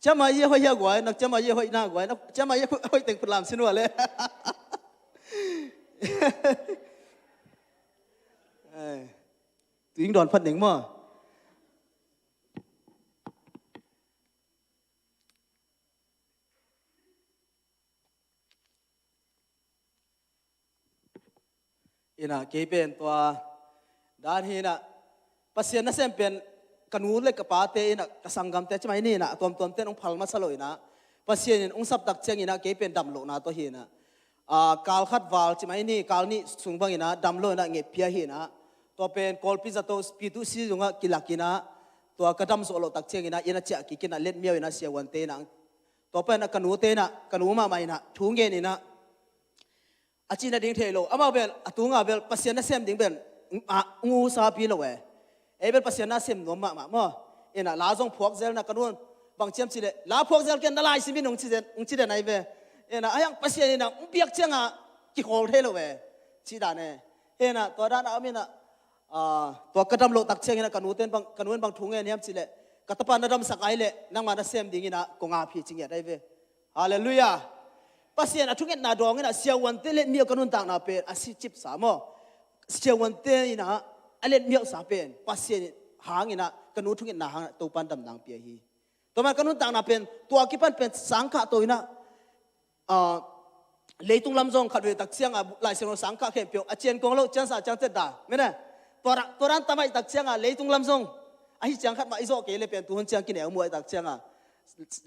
[SPEAKER 8] chama yi hoi ya gwai nak chama yi hoi na gwai nak chama yi hoi teng put lam sin wa le tiếng đoàn phân đỉnh mà ina ke pen tua dan hina pasien na sem pen kanu le kapate ina kasangam te chmai ni na tom te ong phalma salo ina pasien ong sap tak cheng ina ke pen dam lo na to hina kal khat wal chmai ni kal ni sungbang ina dam lo na nge pia hina to pen kol pizza to spitu si junga kilakina to kadam so lo tak cheng ina ina cha ki kina let miaw ina sia wan te na to pen na kanu te na kanu ma mai na thunge ni na achina ding thelo ama bel atunga bel pasien na sem ding ben ngu sa pi lo we e bel pasien na sem no ma mo ina la jong phok zel na kanun bang chem chi le la phok zel ken na lai si bi nong chi de nai be ina ayang pasien ina piak chenga ki khol thelo we chi da ne เห็นนะตัวด้านอามินะตัวกระดำโลตักเชียงนะกันนูเต้นบางทุ่งเงี้ยเนี่ยสิเละกระตปานระดำสักไอเละนั่งมาเสียมดิ่งนะกงอาพีจริงอย่างไรเว้ฮาเลลูยาภาษาอันทุ่งเงี้ยนาดองนะเสียวันเตเล่มีกันนุ่นต่างนาเป็นอาศิจิบสามเสียวันเตนะอันเล่มีสาเป็นภาษาหางนะกันนูทุ่งเงี้ยนาหางตัวปันดำนางเปียฮีตัวมันกันนุ่นต่างนาเป็นตัวกิปันเป็นสังฆะตัวนะเลยตุงลำจงขัดเวตักเสียงลายเสียงสังฆะเข้มเปียวอาเจียนกงโลจันสาจังเตดาไม่ได้ตัวนั้นทำไมตักเสียงเลยตุงลำจงไอ้จังขัดมาอิโซเกเลยเป็นตัวคนจังกินเอามวยตักเสียง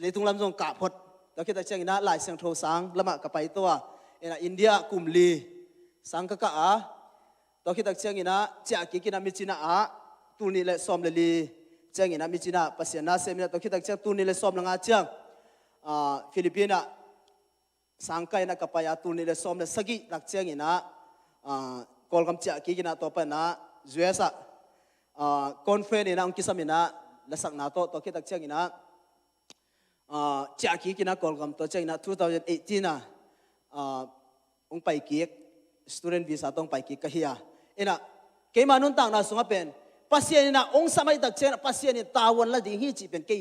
[SPEAKER 8] เลยตุงลำจงกาพดแล้วคิดตักเสียงนะลายเสียงโทสังละมะกับไปตัวอินเดียกุมลีสังฆะตัวคิดตักเสียงนะเจ้ากินมิจินะตูนี่เลยซ้อมเลยลีเจ้ามิจินะภาษาหน้าเซมินะตัวคิดตักเสียงตูนี่เลยซ้อมละงาเจียงฟิลิปปินส์สังกัยนักปายาตุนิเลสอมเลสกินักเชียงนะกอลกำเจ้ากิกินะตัวเป็นนะจวยสะคอนเฟนนะองคิสามินะเลสักนาตัวคิดนักเชียงนะเจ้ากิกินะกอลกำตัวเชียงนะ2018นะองไปกิก student visa ต้องไปกิกKORINนะเกี่ยมานุนต่างนะสงเป็นปัสยานี่นะองสมัยตักเชียงปัสยานี่ตาวันละดีฮีจีเป็นเกี่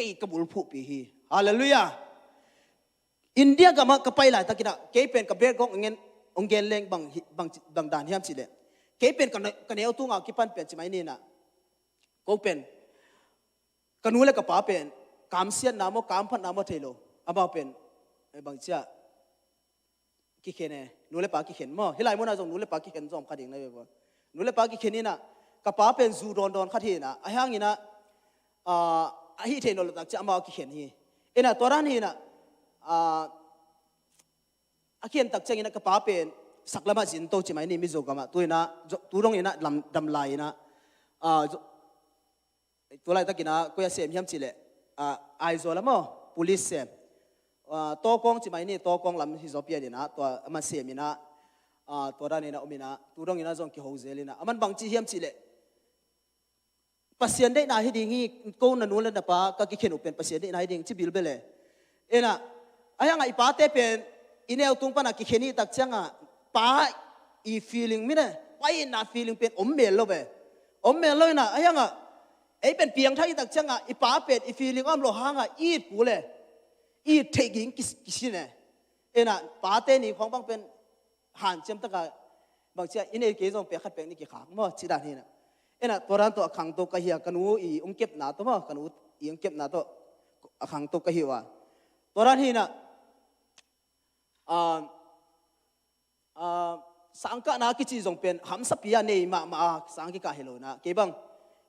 [SPEAKER 8] ยกบุลผู้ปีฮีฮาเลลูยาอินเดียก็มาก็ไปหลายตะกี้นะเกย์เป็นกับเบรกองเงินองเกนเลงบางด่านที่ทำสิเลยเกย์เป็นกันเอวตุ้งเอาคิปันเป็นใช่ไหมนี่นะก็เป็นกันนู้นเลยกับป้าเป็นกามเสียนน้ำกามพันน้ำเทโลอาบ้าเป็นบางเจ้ากิเขนนู้นเลยป้ากิเขนมั้งเฮลัยมันน่าจะนู้นเลยป้ากิเขนจอมขัดเองนะเว้ยนู้นเลยป้ากิเขนนี่นะกับป้าเป็นจูดอนขัดเองนะไอ้ห่างนี่นะไอ้ที่เทโลตักจะมากิเขนนี่นะตัวนั้นนี่นะอาเขียนตักเจงนะกระป๋าเป็นสักละมาจินโตจิไหมนี่มิโซกามาตัวนะตัวน้องนะดำลายนะตัวไรตะกี้นะก็ยังเสียมย้ำจิเลยไอโซละมั้ง police เสียมตัวกองจิไหมนี่ตัวกองลำฮิโซเปียนี่นะตัวมันเสียมินะตัวด้านนี้นะอมินะตัวน้องนะจงกิโฮเซลินะมันบางจีย้ำจิเลยปัสเซียนได้นาให้ดีงี้กูนันนู้นเลยนะป้าก็กิเขนอุเป็นปัสเซียนได้นาให้ดีจิบิลเบลเลยนะไอ้ยังไงป้าเตเป็นอินเอลตุงปนักกิเขนี่ตักเชียงป้าอี feeling มิเนี่ยป้าอีน่า feeling เป็นอมเมลโลเบอมเมลโลนะไอ้ยังไอ้เป็นเพียงไทยตักเชียงอีป้าเป็นอี feeling อ้อมโลหางอีดกูเลยอีดเทกิงกิสิเนี่ยนะป้าเตนี่ของบางเป็นหันเชื่อมตะกับบางเชื่ออินเอลเกจงเปียขัดเป็นนี่กี่ขางมั่วชิดานี่นะตัวนั้นตัวขังตัวกะเฮียกันวูอีองเก็บหนาตัวมั่วกันวูอีองเก็บหนาตัวขังตัวกะเฮียวตัวนั้นนี่นะสังกัดนักกิจจงเป็นหำสัพยานี่มาสังกิกาเฮโลนะเก็บัง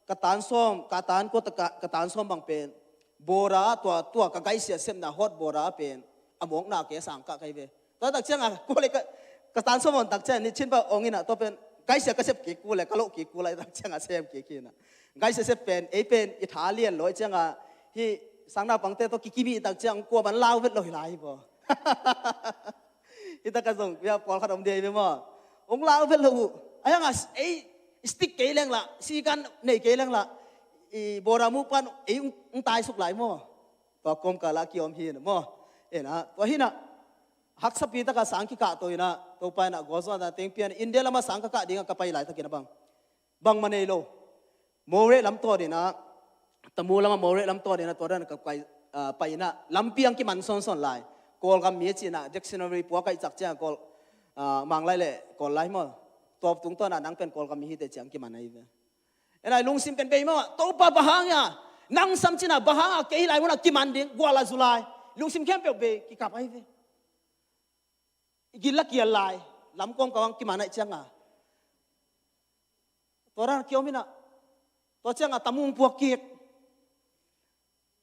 [SPEAKER 8] กตันส้มกตันก็กตันส้มบางเป็นโบราตัวกะไกเสียเส้นนะฮอดโบราเป็นอมงนาเกสังกัดใครเวตัวตักเชียงกูเลยกตันส้มมันตักเชียงนี่ชินป่ะองค์นี่นะตัวเป็นไกเสียก็เสพกิกูเลยกะโลกิกูเลยตักเชียงเสพกินะไกเสียเสพเป็นเป็นอิตาเลียนลอยเชียงที่สังนาปังเตตัวกิมีตักเชียงกลัวมันเล่าเวทลอยไหลบ่อิตากันส่งya pol khadam dia be ma ong la vel lu ayang stick ke leng la si kan nei ke leng la i boramu pan ong tai suk lai mo to kom ka la ki om hi na mo na to hi na hak sa pi ta ka sang ki ka to ina to pa na gozo na teng pian india lama sang ka dinga ka pai lai ta kina bang manei lo more lam to ni na tamu lama more lam to ni na to ran ka pai na lampiang ki man son son laiกอลกับมีจีน่ะ dictionary ปัวก็จักเจ้ากอลมังไรเลยกอลไรมั้งตัวตุงตัวน่ะนังเป็นกอลกับมีแต่เจียงกี่มันไอ้เว้ยไอ้นายลุงซิมเป็นไปมั้งตัวป้าบ้างอ่ะนังซ้ำจีน่ะบ้างเกี่ยไรมันกี่มันดิ้งกัวละจุลายลุงซิมเข้มเปียกเบยกี่กับไอ้เว้ยกินละกี่ลายลำกงกับกี่มันไอ้เจียงอ่ะตัวนั้นเกี่ยวมิน่ะตัวเจียงอ่ะตะมุงพวกเกียก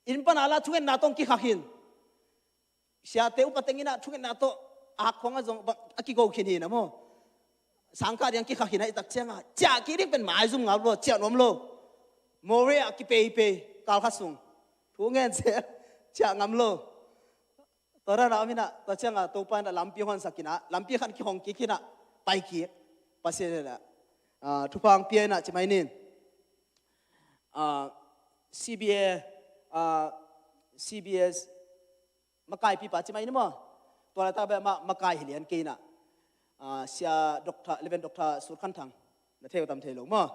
[SPEAKER 8] อินปนาลาทุกคนน่าต้องกี่ขักหินเสียเตอุปเตงินะทุกคนน่าโตอาคงอาจงอากิโกขินีนะโมสังกัดยังกิขหินะตักเชียงอ่ะจากกิริเป็นหมายซุ่มงับโลเจ้านมโลโมเรียกิเปย์กาลขัดซุงทุกเงินเสียจากงับโลตอนนั้นเราไม่น่ะตักเชียงอ่ะตัวไปน่ะลำปีหันสักกินะลำปีขันกิหงกิกินะไปกิปัสเซเลยละทุกฟังเปียน่ะใช่ไหมนี่CBS มาไกลปีปัจจุบันนี่มั้งตัวเราตาแบบมาไกลเหียนกีน่ะ เสียด็อกเตอร์เลเวนด็อกเตอร์สุดขันทังนั่นเที่ยวตามเที่ยวมั้ง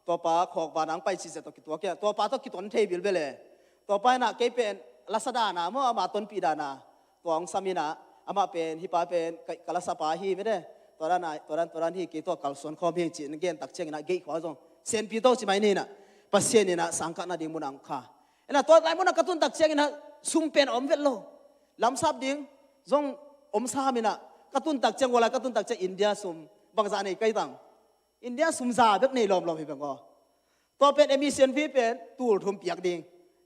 [SPEAKER 8] ตัวป้าขอกบานังไปสิเสตัวกิตัวแกตัวป้าต้องกิตัวนั่นเที่ยวบิลเบลเลยตัวป้าน่ะเก็บเป็นลัสดานะเมื่อมาต้นปีดานะตัวองสามีนะอามาเป็นฮิปาเป็นกัลสปาฮีไม่ได้ตัวนั้นที่กี่ตัวกัลส่วนข้อเพียงจีนเกณฑ์ตักเชงนะเกี่ยวกับตรงเซนปีโตใช่ไหมนี่นะปัสเซียนี่นะสังกัดนะดิ่งมุนังค่ะนะตัวไหนมุนังกระตุ้นตักเชงนะซุ่มเป็นอมเวลโลลำซับดิ่งจงอมซามินะกระตุ้นตักเชงเวลากระตุ้นตักเชงอินเดียซุ่มบางจานี่ใกล้ตังอินเดียซุ่มซาเด็กนี่ลมพี่เป็นก็ตัวเป็นเอมิเซียนพี่เป็นตูดทุ่มเปียกดิ่ง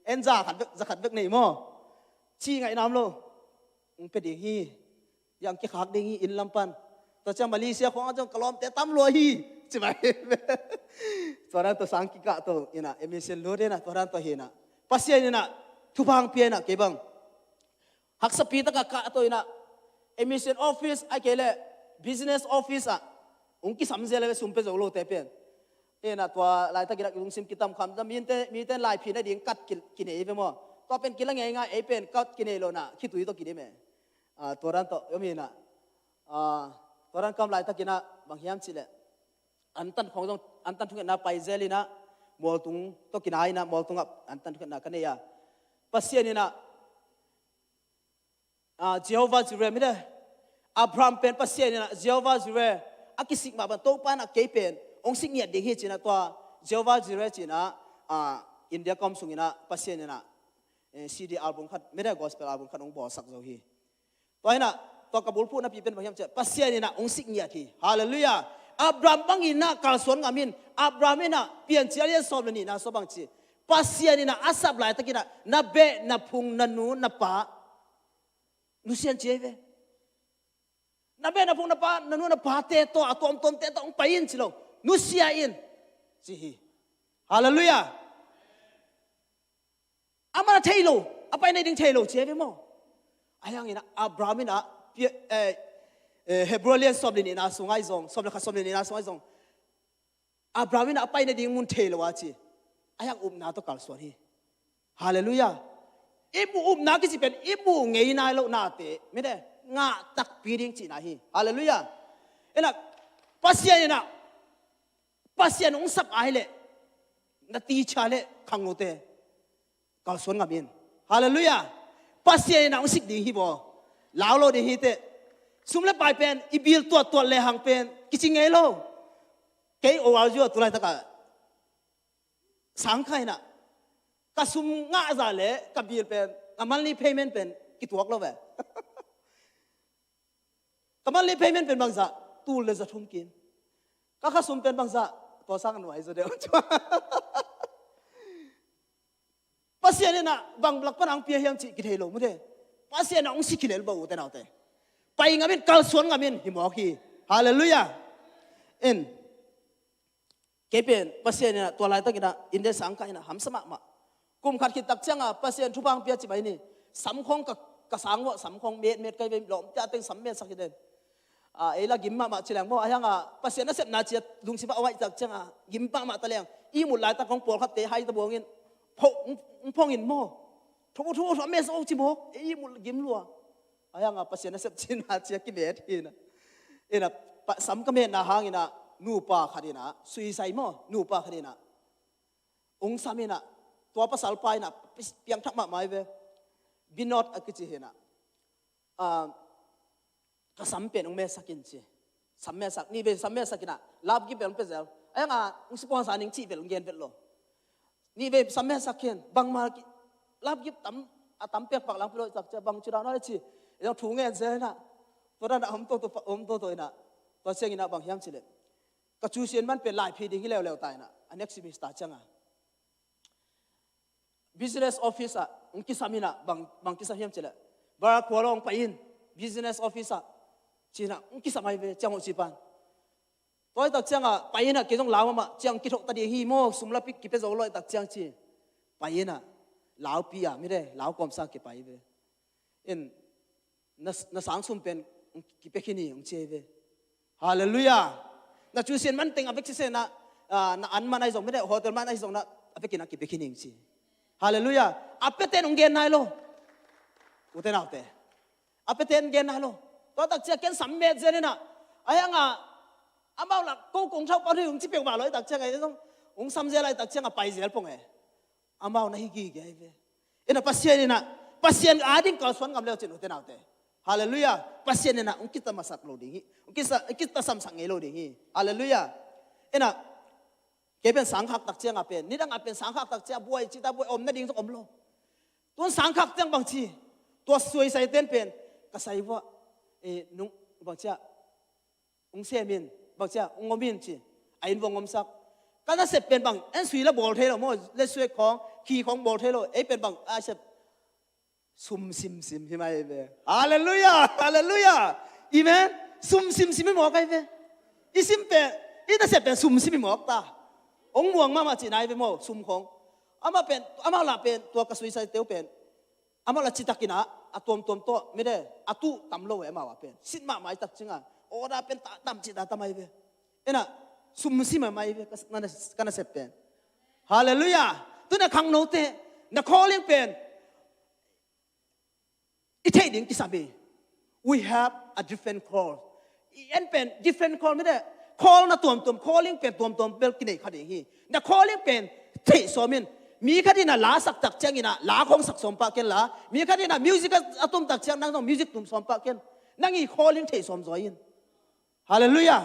[SPEAKER 8] เอ็นซาขัดเด็กนี่มั้งชี้ไงน้ำโลเป็นดิ่งฮียังกี่ขักดิ่งฮีอินลำปันตัวเจ้ามาเลเซียของอาจารย์กลอมแต่ตั้มลัวฮีใช่ไหมตัวนั้นตัวสังกิกะตัวนี่นะเอมิเซียนรู้ด้วยนะตัวนั้นตัวเห็นนะปัสเซียนี่นะทุพังเพียนะเก็บังหักสปีตะกะตัวนี่นะเอมิเซียนออฟฟิศไอ้เกล่บิสเนสออฟฟิศอ่ะองค์กิสัมเซลเลยสุ่มไปจะโลเตเป็นนะตัวลายตะกี้ลุงซิมกิตามคำจะมีแต่ลายผีได้ดิ่งกัดกินเอฟมั้งตัวเป็นกินละไงไงเอเป็นกัดกินเอโลนะคิดตัวตัวกินได้ไหมตัวนั้นตัวยมีนะตัวนั้นกำไรตะกี้นะบางอย่างสิเลยอันตันของตรงอันตันทุกนะไปเจลินะมอลตุงตัวกินไอ้นะมอลตุงอันตันทุกนะกันเนี่ยปัสเซียนี่นะเจโฮวาจิเรไม่ได้อับรามเป็นปัสเซียนี่นะเจโฮวาจิเรอากิสิกมาบันโตปานะเกย์เป็นองค์สิกเนี่ยดิ่งที่จีนะตัวเจโฮวาจิเรจีนะอินเดียคอมสุงินะปัสเซียนี่นะCD อัลบั้มขัดไม่ได้ gospel อัลบั้มขัดองค์บอสักเจ้าฮีตัวนี้นะตัวกระบุลพูดนะพี่เป็นพยายามจะปัสเซียนี่นะองค์สิกเนี่ยที่ฮาเลลูยาอับรามบังอินนะกาลสวนกามินอับรามนี่นะเปลี่ยนเชียร์สอบเลยนี่นะสอบังจีปัสเซียนี่นะอาศับหลายตะกี้นะนับเบนับพุงนับนูนับปะนุเซียนเจเวนับเบนับพุงนับปะนับนูนับปะเตะตัวตัวอมเตะตัวองไปอินสิโลนุเซียอินจีฮีฮาเลลูยาอามาเทโลอาไปในดิ่งเทโลเจเวมั้งอายังนี่นะอับรามนี่นะเฮบรเลียนสอบเลยนี่นะสงไอซงสอบเลยข้าสอบเลยนี่นะสงไอซงอับรามินไปในดิ่งมุนเทลวะจีอายังนาตัวกัลสวนีฮาเลลูยาอิบุนากิสิเป็นอิบุเงยนายโลนาเตไม่ได้งาตักปีดิ่งจีนะฮีฮาเลลูยานะปัสเซียนนะปัสเซียนองสับไอเล่นาตีชาเล่ขังโลเตกัลสวนกับมินฮาเลลูยาปัสเซียนนะองสิกดิ่งฮีบอลาวโลดิ่งฮีเตสุมเลไปเป็นอีบิลตัวเลหังเป็นกิจไงโลเกย์โอวาจูตัวไรตะกะสังไข่น่ะกะสุมง่าซาเลกับบิลเป็นกะมันลีเพย์เมนต์เป็นกิตัวกโลเวกะมันลีเพย์เมนต์เป็นบางซะตูเลจะทุ่มกินกะข้าสุมเป็นบางซะตัวสร้างหน่วยซะเดียวปัสเซียนี่น่ะบางหลักปนังเปียเฮียมจิกิเทโลมุเดปัสเซียน่ะองสิกิเลลบ่แต่นาเตไปงามินกัลสวนงามินหิมอคีฮาเลลูยาเก็บเป็นปัสเซียนเนี่ยตัวลายตะกี้นะอินเดียสังกัดนะหำสมัครมากุมขัดขีดตักเชียงอ่ะปัสเซียนทุบางเปียจิบไปนี่สัมคงกับสังวะสัมคงเม็ดก็เป็นหลอมจะเป็นสัมเม็ดสักทีเดียวไอ้ละกิมมาเฉลียงว่าอย่างอ่ะปัสเซียนนั่นเสร็จนาเจียลุงสิบเอาไว้ตักเชียงอ่ะกิมมาตะเลียงอีหมุนลายตะของปวดขัดเตะให้ตะบวงินพงอินโม่ทุกเมสโอจิโมอีหมุนกิมลัวอย่างอ่ะปัสเซียนนั่นเสร็จจินาเจียกิเม็ดทีนะสัมก็เม็ดนาหางอินะนูปาขัดนะสุยใส่หม้อนูปาขัดนะองค์สามีนะตัวภาษาไปนะเพียงทักมาไม่เว้บินอดอักจิเห็นะก็สัมเป็นองค์เมสักินจีสัมเมสักนี่เป็นสัมเมสักินะลาบกิเป็นเป็นเซลไอ้ยังองค์สปอนสานิงจีเป็นองค์เย็นเป็นโลนี่เป็นสัมเมสักินบางมาลาบกิตั้มเปียกปากหลังพลอยจากจะบางจุดนั้นจียังถุงเงินเซนะตัวนั้นอมตัวนะตัวเสียงนะบางยามสิเลยก็ชูเชียนมันเป็นลายพีดิ้งที่เร็วๆตายนะอันนี้สิมีสตาร์จังอ่ะ business office อ่ะองค์กิสามีนะบางกิสามีมเจริญบาร์ควอลองไปอิน business office อ่ะจีน่ะองค์กิสามีเวจังหัวจีปันตัวตักจังอ่ะไปอินอ่ะเกี่ยงลาวมาจังกิโตตัดฮีโมสุมลาปิกิเปโซลอยตักจังจีไปอินอ่ะลาวปีอ่ะไม่ได้ลาวกอมซาเก็บไปเวน่ะสังสมเป็นกิเปคินีองค์เจเวฮาเลลูยาน่ะชูเชียนมันเต็งอเวกซิเซนะอันมันไอ้ส่งไม่ได้โฮเทลมันไอ้ส่งนะอเวกินักกิเปคินิงซีฮาเลลูยาอเปเตนองเกนนายโลอุเทนเอาเตอเปเตนเกนนายโลตัวตักเชียเกนสัมเมตเจนี่นะ ai ang amao la ko kong thau pa ri ung chi pe ma loi tak chang ai dong ung sam je lai tak chang a pai zel pong e amao na hi gi ge ve ena pasien ading ka swan ngam leo chin uten autte hallelujah pasien ena ung kita masak lo ding ung kita sam sang lo ding hallelujah ena kepen sang khak tak chang a pen ni dang a pen sang khak tak cha buai chi ta buai om na ding so om lo tuan sang khak chang bang chi tua suai sai ten pen ka sai wa nung bang cha ung se min bang cha ung min chi ain wong om sak kana se pen bang en sui la bol the lo mo le sui khong ki khong bol the lo e pen bang a se sum sim hi mai ve hallelujah hallelujah amen sum sim mo kai ve isim pe ina se pen sum sim mo ta ong muang ma chi nai ve mo sum khong ama la pen tua ka sui sai teu pen ama la chitakina atom to me de atu tamlo e ma wa pen sit ma mai tak chinga ora pen ta tam chi ta tamai ve ena sum sim mai ve kana se pen hallelujah tuna khang no te na calling pen itay ding kisabi we have a different call en pen different call me de call na tom calling pen tom bel kinai khade hi na calling pen thei somin mi khadina la sak tak changina la khong sak som pa ken la mi khadina music atom tak chang nang music tum som pa ken nangi calling thei som join hallelujah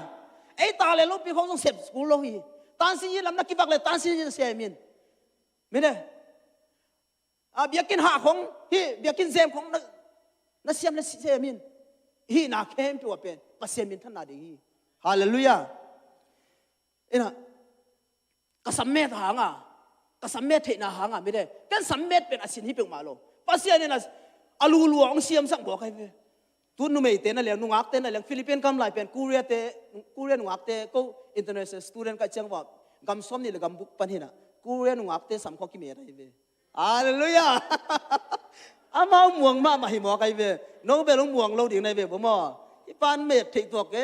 [SPEAKER 8] ei ta le lo pi khong sep school lo hi tan si lam na ki bak le tan si se min me de a biakin ha khong hi biakin zem khong na siam le se min hi na kem tu pen pasien min than na de hi hallelujah ina kasamet hanga kasamet the na hanga me de kan samet pen asin hi pe ma lo pasien ina alu luang siam sang bo kai ve tu nu mei te na le nu ngak te na le philippine kam lai pen korea nu ngak te ko international student ka chang wa gam som ni le gam buk pan hina korea nu ngak te sam kho ki me dai ve hallelujah amao muang ma hi mo kai ve no be long muang lo ding nai ve bo mo ipan me thei tok ke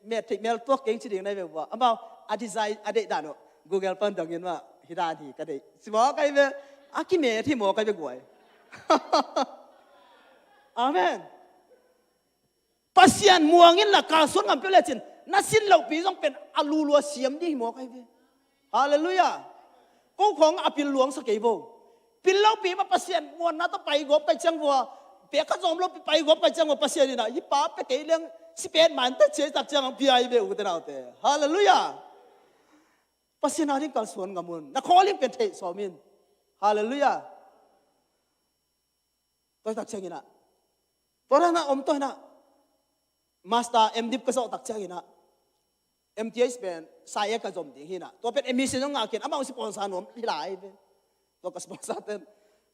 [SPEAKER 8] me thei mel tok ke chi ding nai ve bo amao a design a de da no google pan dang yin wa hida thi ka de si mo kai ve a ki me thi mo kai ve goi amen pasian muangin la ka sun ngam pe le chin na sin lo pi jong pen alu lo siam di mo kai ve hallelujah ko khong apil luang sa ke bo pin lo pi ma pasien mon na to pai go pai chang wa pe ka zom lo pai go pai chang wa pasien ni na hi pa pe ke leng si pen man ta che tak chang pi ai be u te na te hallelujah pasien ari kal suan ngamun na calling pen the so min hallelujah to tak chang ina tora na om to na master mdip ka so tak chang ina mts pen sai ka zom ding hina to pen emission nga ken ama si pon sa nom hilai be to ka sponsor ten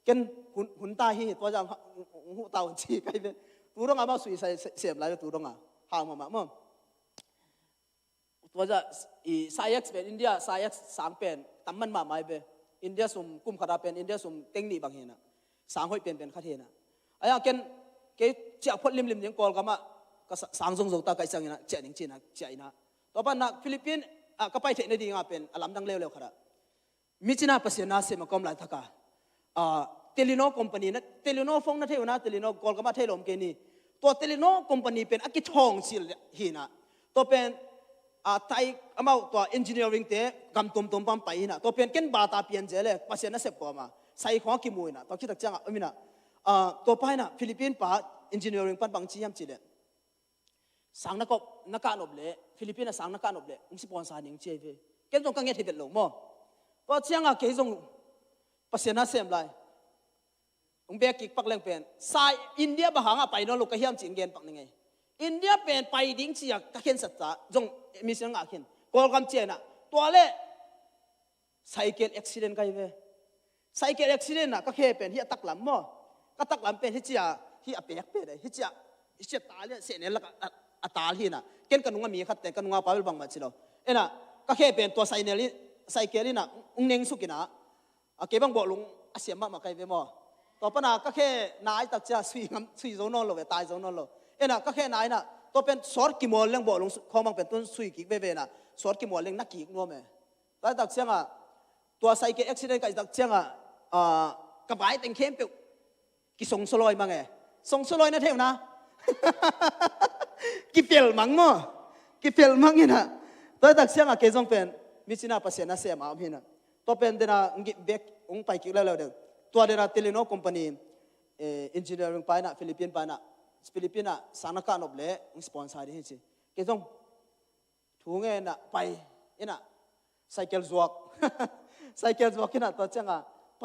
[SPEAKER 8] ken hunta hi to jang hu taw chi kai be tu rong ama sui sai sem lai tu rong ha ma mo to ja I sayak pen india sayak sang pen tamman ma mai be india sum kum khara pen india sum tengni bang hina sang hoi pen kha thena aya ken ke cha phot lim ning kol kama ka sang jong jong ta kai sang ina cha ning china cha ina to ban na philippine ka pai the na ding pen alam dang lew khara michina pasena se makom lai thaka telino company na telino phone na theuna telino call kama thelom ke ni to telino company pen aki thong sil hina to pen tai amau to engineering te gam tom pam pai na to pen ken ba ta pian jele pasena se ko ma sai kho ki muina to ki tak chang amina to pai na philippine pa engineering pan bang chi yam chi le sang na ko na ka nob le philippine sang na ka nob le ung si pon sa ning che ve ken jong ka nge thibet lo mo to chiang ke jong pasena sem lai ung be ki pak leng pen sai india ba hanga pai no lo ka hiam chin gen pak ningai india pen pai ding chi ya ka ken sat ta jong mission nga khin kol kam che na to le cycle accident kai ve cycle accident na ka khe pen hi tak lam mo ka tak lam pen hi chia hi apek pe de hi chia ta le se ne la atal hi na ken kanunga mi khat te kanunga pawel bang ma chilo ena ka khe pen to cycle na ung neng sukina ke bang bo lung asiam ma kai ve mo to pana ka khe nai tak cha sui zo no lo ve tai zo no lo ena ka khe nai na to pen sor ki mol leng bo lung khom bang pen tun sui ki ve na sor ki mol leng na ki no me ta tak changa to cycle accident kai tak changa ka bai teng khem pe ki song soloi ma nge song soloi na theu na กิเฟลมังมั้งกิเฟลมังนี่นะตัวตักเสียงอะเกจงเป็นมิชินาปัสเซนะเสียมาพี่นะตัวเป็นเดน่ะงิเบกองไปกิแล้วเด้อตัวเดน่ะเทเลโนคอมพานีอินจิเนียริงไปนะฟิลิปปินส์ไปนะฟิลิปปินส์น่ะสานการอบเล่สปอนเซอร์ที่สิเกจงถุงเงินน่ะไปนี่น่ะไซเคิลจวกไซเคิลจวกนี่น่ะตัวเจ้าไป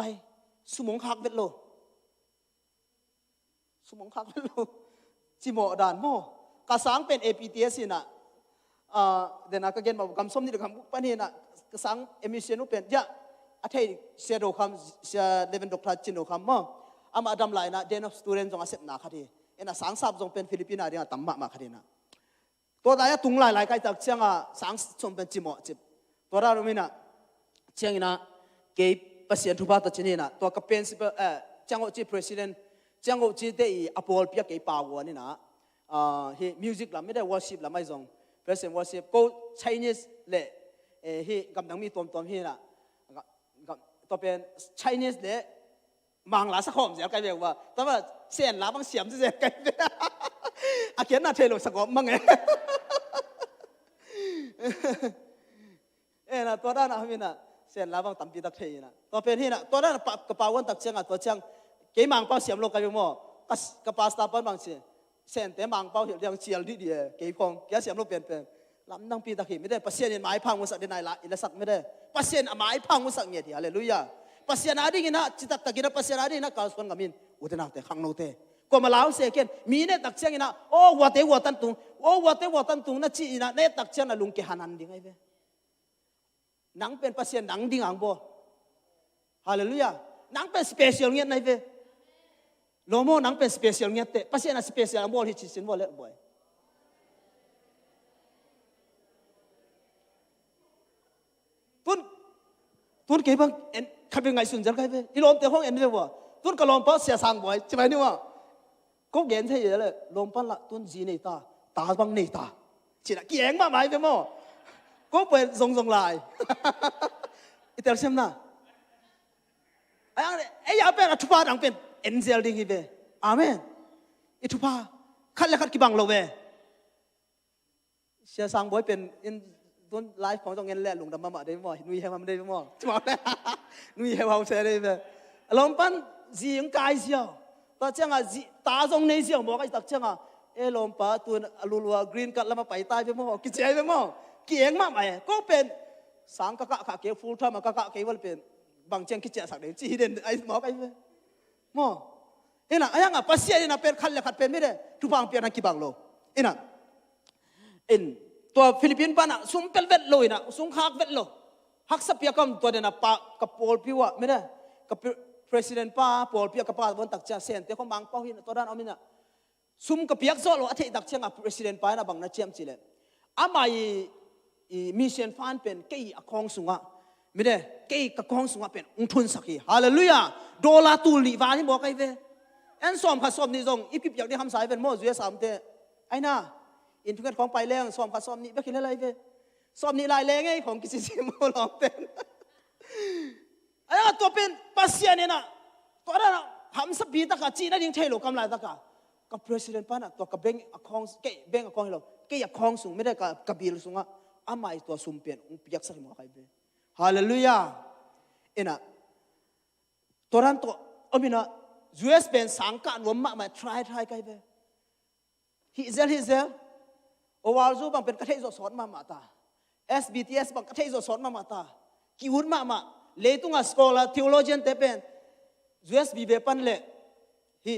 [SPEAKER 8] สมองหักเวทโลสมองหักเวทโลจิโมดานโมกระสังเป็น APTS นี่น่ะเดี๋ยวนักเรียนมาคำสมนี่คำปัญหาน่ะกระสังเอมิเชนเป็นยะอาทิตย์เสียดคำเสียเลเวนดอกทราจินดคำมั้งอามาดำไลน์น่ะเดนอฟสตูเดนต์จงอาเซปนาคดีเอ็น่ะสังสับจงเป็นฟิลิปปินส์เนี่ยตั้มมาคดีน่ะตัวได้ตุงไล่ๆใครจากเชียงอ่ะสังจงเป็นจิโมจิบตัวเราไม่น่ะเชียงน่ะเก็บภาษีทุบาตัดจีนี่น่ะตัวกับเป็นสิบจังหวัดจีประธานจังหวัดจีได้อพอลเปียกไอ้ป่าวนี่น่ะเฮมิวสิกละไม่ได้วอร์ชิปละไม่จงPresent worship ก็ Chinese เลยที่กำลังมีตัวที่น่ะตัวเป็น Chinese เลยมังลาสักคนเสียกันเดียวว่าแต่ว่าเสียนลาบางเสียมจะเสียกันเดียวอาเขียนน่าเทลสักคนมั้งไงน่ะตัวด้านน่ะพี่น่ะเสียนลาบางตั้มปีตักเทียน่ะตัวเป็นที่น่ะตัวด้านกระเป๋าวันตักเชียงอ่ะตัวเชียงเกี่ยมังเป้าเสียมโลกกันอยู่มั้งกระเป๋าสตาร์บัคบางเสียเส้นแต่มังเป้าเหี่ยวยังเชียร์ดีเดียเกี่ยพงเกี่ยเสียมลูกเป็นลำนั่งปีตะขีไม่ได้ปัสเซียนหมายพังมุสักเดนายละอิเลสักไม่ได้ปัสเซียนหมายพังมุสักเงียดีฮาเลลูยาปัสเซียนอะไรกินนะจิตตะกินนะปัสเซียนอะไรนะการสวนกามินอุตนาเตขังโนเตก็มาเล่าเสียกันมีเนี่ยตักเชียงนะโอ้วัดเตวัดตันตุงโอ้วัดเตวัดตันตุงนะจีนะเนี่ยตักเชียงนะลุงเกหันันดิ้งไงเว้หนังเป็นปัสเซียนหนังดิ้งอังบ่ฮาเลลูยาหนังเป็นสเปเชียลเงี้ยไงเว้โลโมหนังเป็นสเปเชียลเงี้ยเตะปัสเซียนสเปเชียลบ่ที่ชิสินบ่เล่บ่อยตุนเก็บเอ็นขับยังไงสุนจังไงเว้ยที่ลมเตะห้องเอ็นเว้ยว่าตุนก็ลมปั้นเสียสังบ่อยใช่ไหมนี่ว่าก็เห็นใช่ยังเลยลมปั้นละตุนจีนี่ตาบังนี่ตาจีน่ะเก่งมากไหมเว้ยมั้งก็เป็นทรงลายอีเตลเซมน่ะไอ้ยาเป็นทุบาดังเป็นเอ็นเซลดิ้งเว้ยอาเมนอีทุบาขัดเลยขัดกี่บังเราเว้ยเสียสังบ่อยเป็นต้นไลฟ์ของต้องเงินแหละลุงดำมาได้มั้งนุ้ยให้มันได้มั้งจะบอกได้นุ้ยให้เราเสียได้ไหมลมปั้นจีงกายเสียวตาเจ้าอ่ะตาทรงในเสียวบอกไอ้ตักเจ้าอ่ะลมปั้นตัวลัวกรีนกัดแล้วมาไปตายไปมั้งกิจใจไปมั้งเกี่ยงมากไหมก็เป็นสังกะกะขาเกี่ยวฟูลทำมากะกะเกี่ยวเป็นบางเจ้ากิจใจสักเดียวจีเด่นไอ้หมอไปไหมมั้งน่ะไอ้ยังอ่ะปัสเซียน่ะเป็นขันเลยขัดเป็นไม่ได้ทุบางเปียนักกี่บางโลน่ะตัวฟิลิปปินส์บ้านน่ะซุ่มเป็นเวทลอยน่ะซุ่มหักเวทลอยหักสับเปียกมตัวเดน่ะปะกับโพลพิวะไม่ได้กับประธานป้าโพลพิวกับป้าบนตักเจ้าเซนแต่เขาบางเป้าหินตัวด้านเอามิน่ะซุ่มกับเปียกโซโลอาทิตย์ตักเจ้ากับประธานป้าน่ะบางน่ะเจียมจีเลยอามามิเชนฟานเป็นเกี่ยกองสุงะไม่ได้เกี่ยกองสุงะเป็นอุ้งทุนสักทีฮาเลลูยาโดลาตูลีวานี่บอกไอ้เว้ยเอ็นสอมขัดสอมนี่จงอีพิบอยากได้คำสายเป็นโมจุยสามเตไอ้น่ะอินทุกของไปแรงซ้อมขัดซ้อมนี่ไม่คิดอะไรเว้ยซ้อมนี่ลายแรงไงของกิจสิมลองเต้นไอ้ตัวเป็นปัสเซียนี่นะตัวนั้นทำสปีตะกะจีน่ายิ่งเทโลกำไรตะกะกับประธานป้าน่ะตัวกับเบงคองเกะเบงคองให้เราเกะคองสูงไม่ได้กับบิลสูงอ่ะอามาตัวซุ่มเปลี่ยนอุ้งเปียกสักหมอใครเว้ยฮาเลลูยาน่ะตัวนั้นตัวมินะUS เป็นสังกัดรวมมาทรายกันเว้ยฮิเซลโอวาลซูบางเป็นกระเทยสอนมาตา SBTS บางกระเทยสอนมาตากิวุนมาเลตุงาสกอลาเทโอโลจีนเตเป็น USB เบปันเลฮิ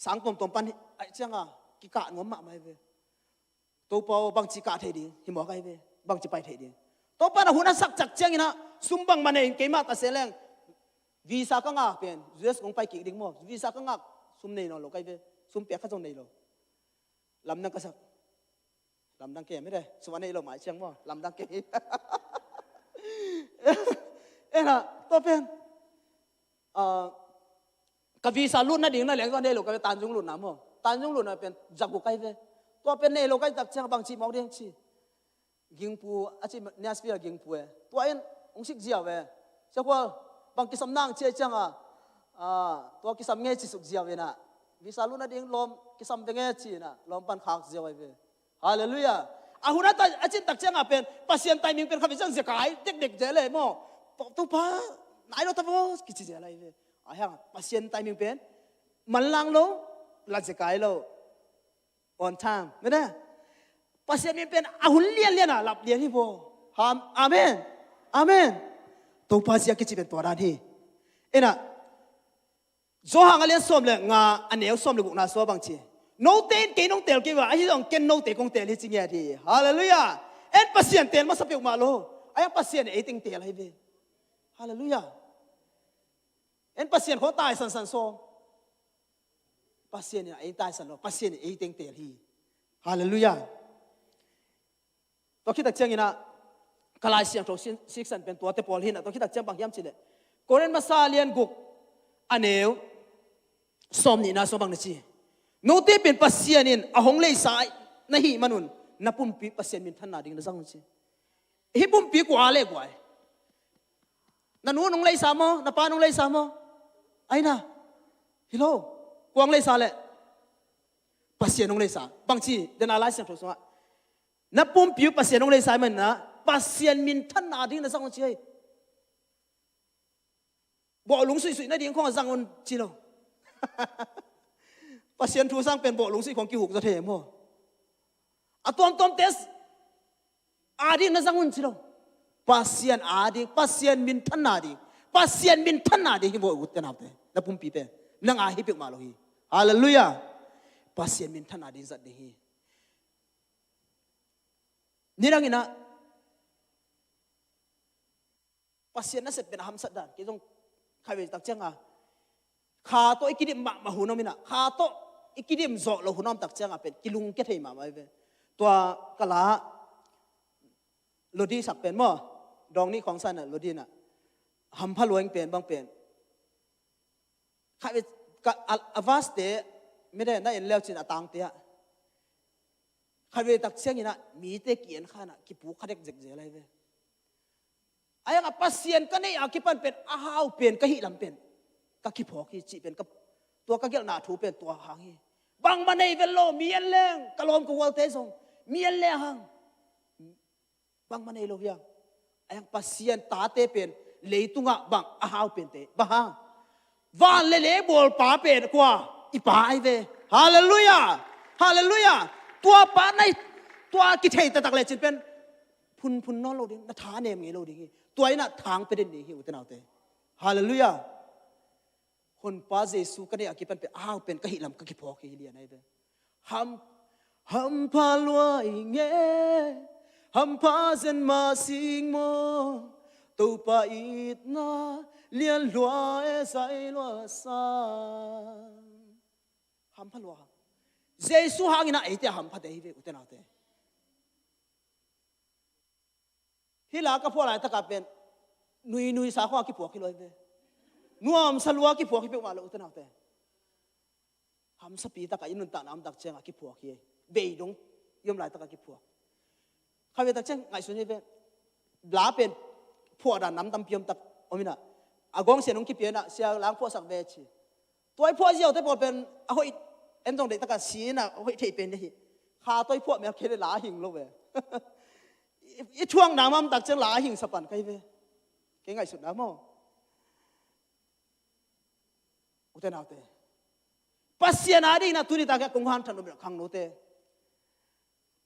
[SPEAKER 8] สังคมตมปันไอ้เจ้ากิกะงมมาเว้ยตัวเปาบางจิกะเทดีหิมอกไอ้เว้ยบางจิไปเทดีตัวปันหุ่นสักจักเจ้างี้นะซุมบังมันเองเกมาตาเซเลงวีซ่าก็งาเป็น US คงไปกิกดิ่งมั้งวีซ่าก็งาซุมเนยนอโลกไอ้เว้ยซุมเปียกข้าจงเนยโลลำนังก็สักลำดังเกไม่ได้สวรรค์นี่เราหมายเชียงว่าลำดังเกน่ะตัวเป็นกับวีซ่าลุ่นนั่นเองนั่นแหละก็เนี่ยเราก็เป็นตันจุงลุ่นน้ำมั้งตันจุงลุ่นน่ะเป็นจักบุกไก่เว้ตัวเป็นเนี่ยเราก็จักเชียงบางชีมองเรียงชีกิงปูอาชีพเนี่ยสเปียร์กิงปูตัวเององค์สิกเจียวเว้เจ้าว่าบางกิสำนังเชี่ยจังตัวกิสำเงี้ยจิสุกเจียวเว้น่ะวีซ่าลุ่นนั่นเองลม กิสัมเป็นไงจีน่ะลมปันขากเจียวไอ้เว้ฮาเลลูยาอาหุนัตอาจินตักเจ้าเป็นปัสเซียนไตมิงเป็นข้าพเจ้าเสียกายเด็กๆเจเลยมั่วตัวป้านายเราทำว่ากิจเจอะไรเว้ไอ้ห่างปัสเซียนไตมิงเป็นมันลังโลหลังเสียกายโล on time ไม่ได้ปัสเซียนมิงเป็นอาหุนเลียนอ่ะหลับเลียนที่พอฮามอาเมนอาเมนตัวปัสเซียนกิจเป็นตัวด้านที่เอ็น่ะโซหางเลียนส้มเลยงาอันเนี้ยส้มเลยกุนาสัวบางทีโนเตนเกนงเตลกี่ว่าไอ้ที่ต้องเกนโนเตกงเตลที่จริงๆที่ฮาเลลูยาเอ็นปัสเซียนเตลมาสเปียกมาโลไอ้ปัสเซียนเอติงเตลให้เว้ฮาเลลูยาเอ็นปัสเซียนเขาตายสันโซปัสเซียนเนี่ยไอ้ตายสันโลปัสเซียนเอติงเตลที่ฮาเลลูยาตัวคิดตักเจียงนี่นะกลายเสียงโทซิกสันเป็นตัวเตปอลหินนะตัวคิดตักเจียงบางย้ำสิเลยโกเรนมาซาเลียนกุกอันเนี้ยส้มนี่นะส้มบางนี่จีโนเตเป็นปัสเซียนินอาหงเลยสายนะฮีมันนุนนับปุ่มปีปัสเซียนมินท่านนาดิ่งนะสังมันสิฮิปุ่มปีกว่าเลยกว่านันนู้นงเลยสามนับปานงเลยสามไอ้น่ะฮิโลกวางเลยสาเลยปัสเซียนงเลยสาบางทีเดินอะไรเสียงโทรศัพท์นับปุ่มปีปัสเซียนงเลยสายมันนะปัสเซียนมินท่านนาดิ่งนะสังมันสิบอกลุงสุยๆนะดิ่งของสังมันสิโลปัสเซียนทูสร้างเป็นบ่อลุงสิของกิวหุกจะเทมั่วอะตอมเตสอาดินะสังวนสิโลปัสเซียนอาดิปัสเซียนมินทันนาดิปัสเซียนมินทันนาดิที่บ่อุตเตนับเตนะปุ่มปีเปนังอาฮิเปกมาโลฮีฮาเลลูยาปัสเซียนมินทันนาดิจัดดิฮีนี่รังอินะปัสเซียนน่ะเสร็จเป็นหำสัดดานที่ต้องใครไปตักเจ้งอ่ะขาโตอีกิดิมมาหูน้ำมินะขาโตอีกิดิมโจเราหูน้ำตักเจ้าเป็นกิลุงเกตให้มาไม่เป็นตัวกะลาโลดีสักเป็นมั้งดองนี้ของสันน่ะโลดีน่ะหำพะลวงเป็นบางเป็นใครเป็นกับอวาสเตไม่ได้ได้เห็นแล้วจินต่างเตะใครเป็นตักเจ้านี่นะมีเตเกียนข้าน่ะกิปูขัดเด็กเจ๋อะไรเว้ยไอ้ยังปัสเซียนก็นี่อากิปันเป็นอ้าวเป็นกะหิลำเป็นก็คิดพอคิดจีเป็นกับตัวก็เกี่ยวหน้าถูเป็นตัวหางบางมันในเวลโลมีอันแรงกะลอมกูวอลเตซงมีอันแรงหางบางมันในโลกยังไอ้ยังปัสเซียนตาเตเป็นเลยตุงะบางอาหาวเป็นเตบางวานเล่บอลป้าเป็นกว่าอีป้าไอเวฮาเลลูยาฮาเลลูยาตัวป้าในตัวกิจเหตุตักเลยจิเป็นพุนนอนโลดิงนัทาเนมไงโลดิงตัวไอ้น่ะทางไปเด่นดีหิวเตนาเตฮาเลลูยาคนป้าเยซูก็ได้อากิปันเป็นอ้าวเป็นกะหิลำกะกิพอกิเลียนไอ้เด้ฮัมพาลัวอิงเงฮัมพาเซนมาสิงโมตัวป้าอิดนาเลียนลัวเอไซลัวซาฮัมพาลัวเยซูหางินะไอ้เจ้าฮัมพาเดฮิเวอุตนาเตฮิลากะพวกอะไรตะกับเป็นนุยสาข้อกิพอกิลอยเวนัวมสลัวกิพวกกิเปมาเลยอุตนาเตหำสปีตะกับอินุนตานามตักเจงกิพวกเยเบยดงยมหลายตะกับกิพวกข้าเวตักเจงไงส่วนนี้เป็นลาเป็นพวกด่านน้ำตำเพียมตักอมินะอากงเสียนงกิเปียนะเสียล้างพวกสักเบชีตัวไอ้พวกเยี่ยวแต่พอเป็นเอาไอ้เอ็นตรงเด็กตะกับสีน่ะเอาไอ้เทเป็นได้ข้าตัวไอ้พวกแม่เคยได้หลาหิงโลเวไอ้ช่วงน้ำตักเจงหลาหิงสปันใครเวเก่งไงสุดนะมั้งอุตนาเตปัสเซียนาดีนะตุนิตาแกคงหันทันโนเบลขังโนเต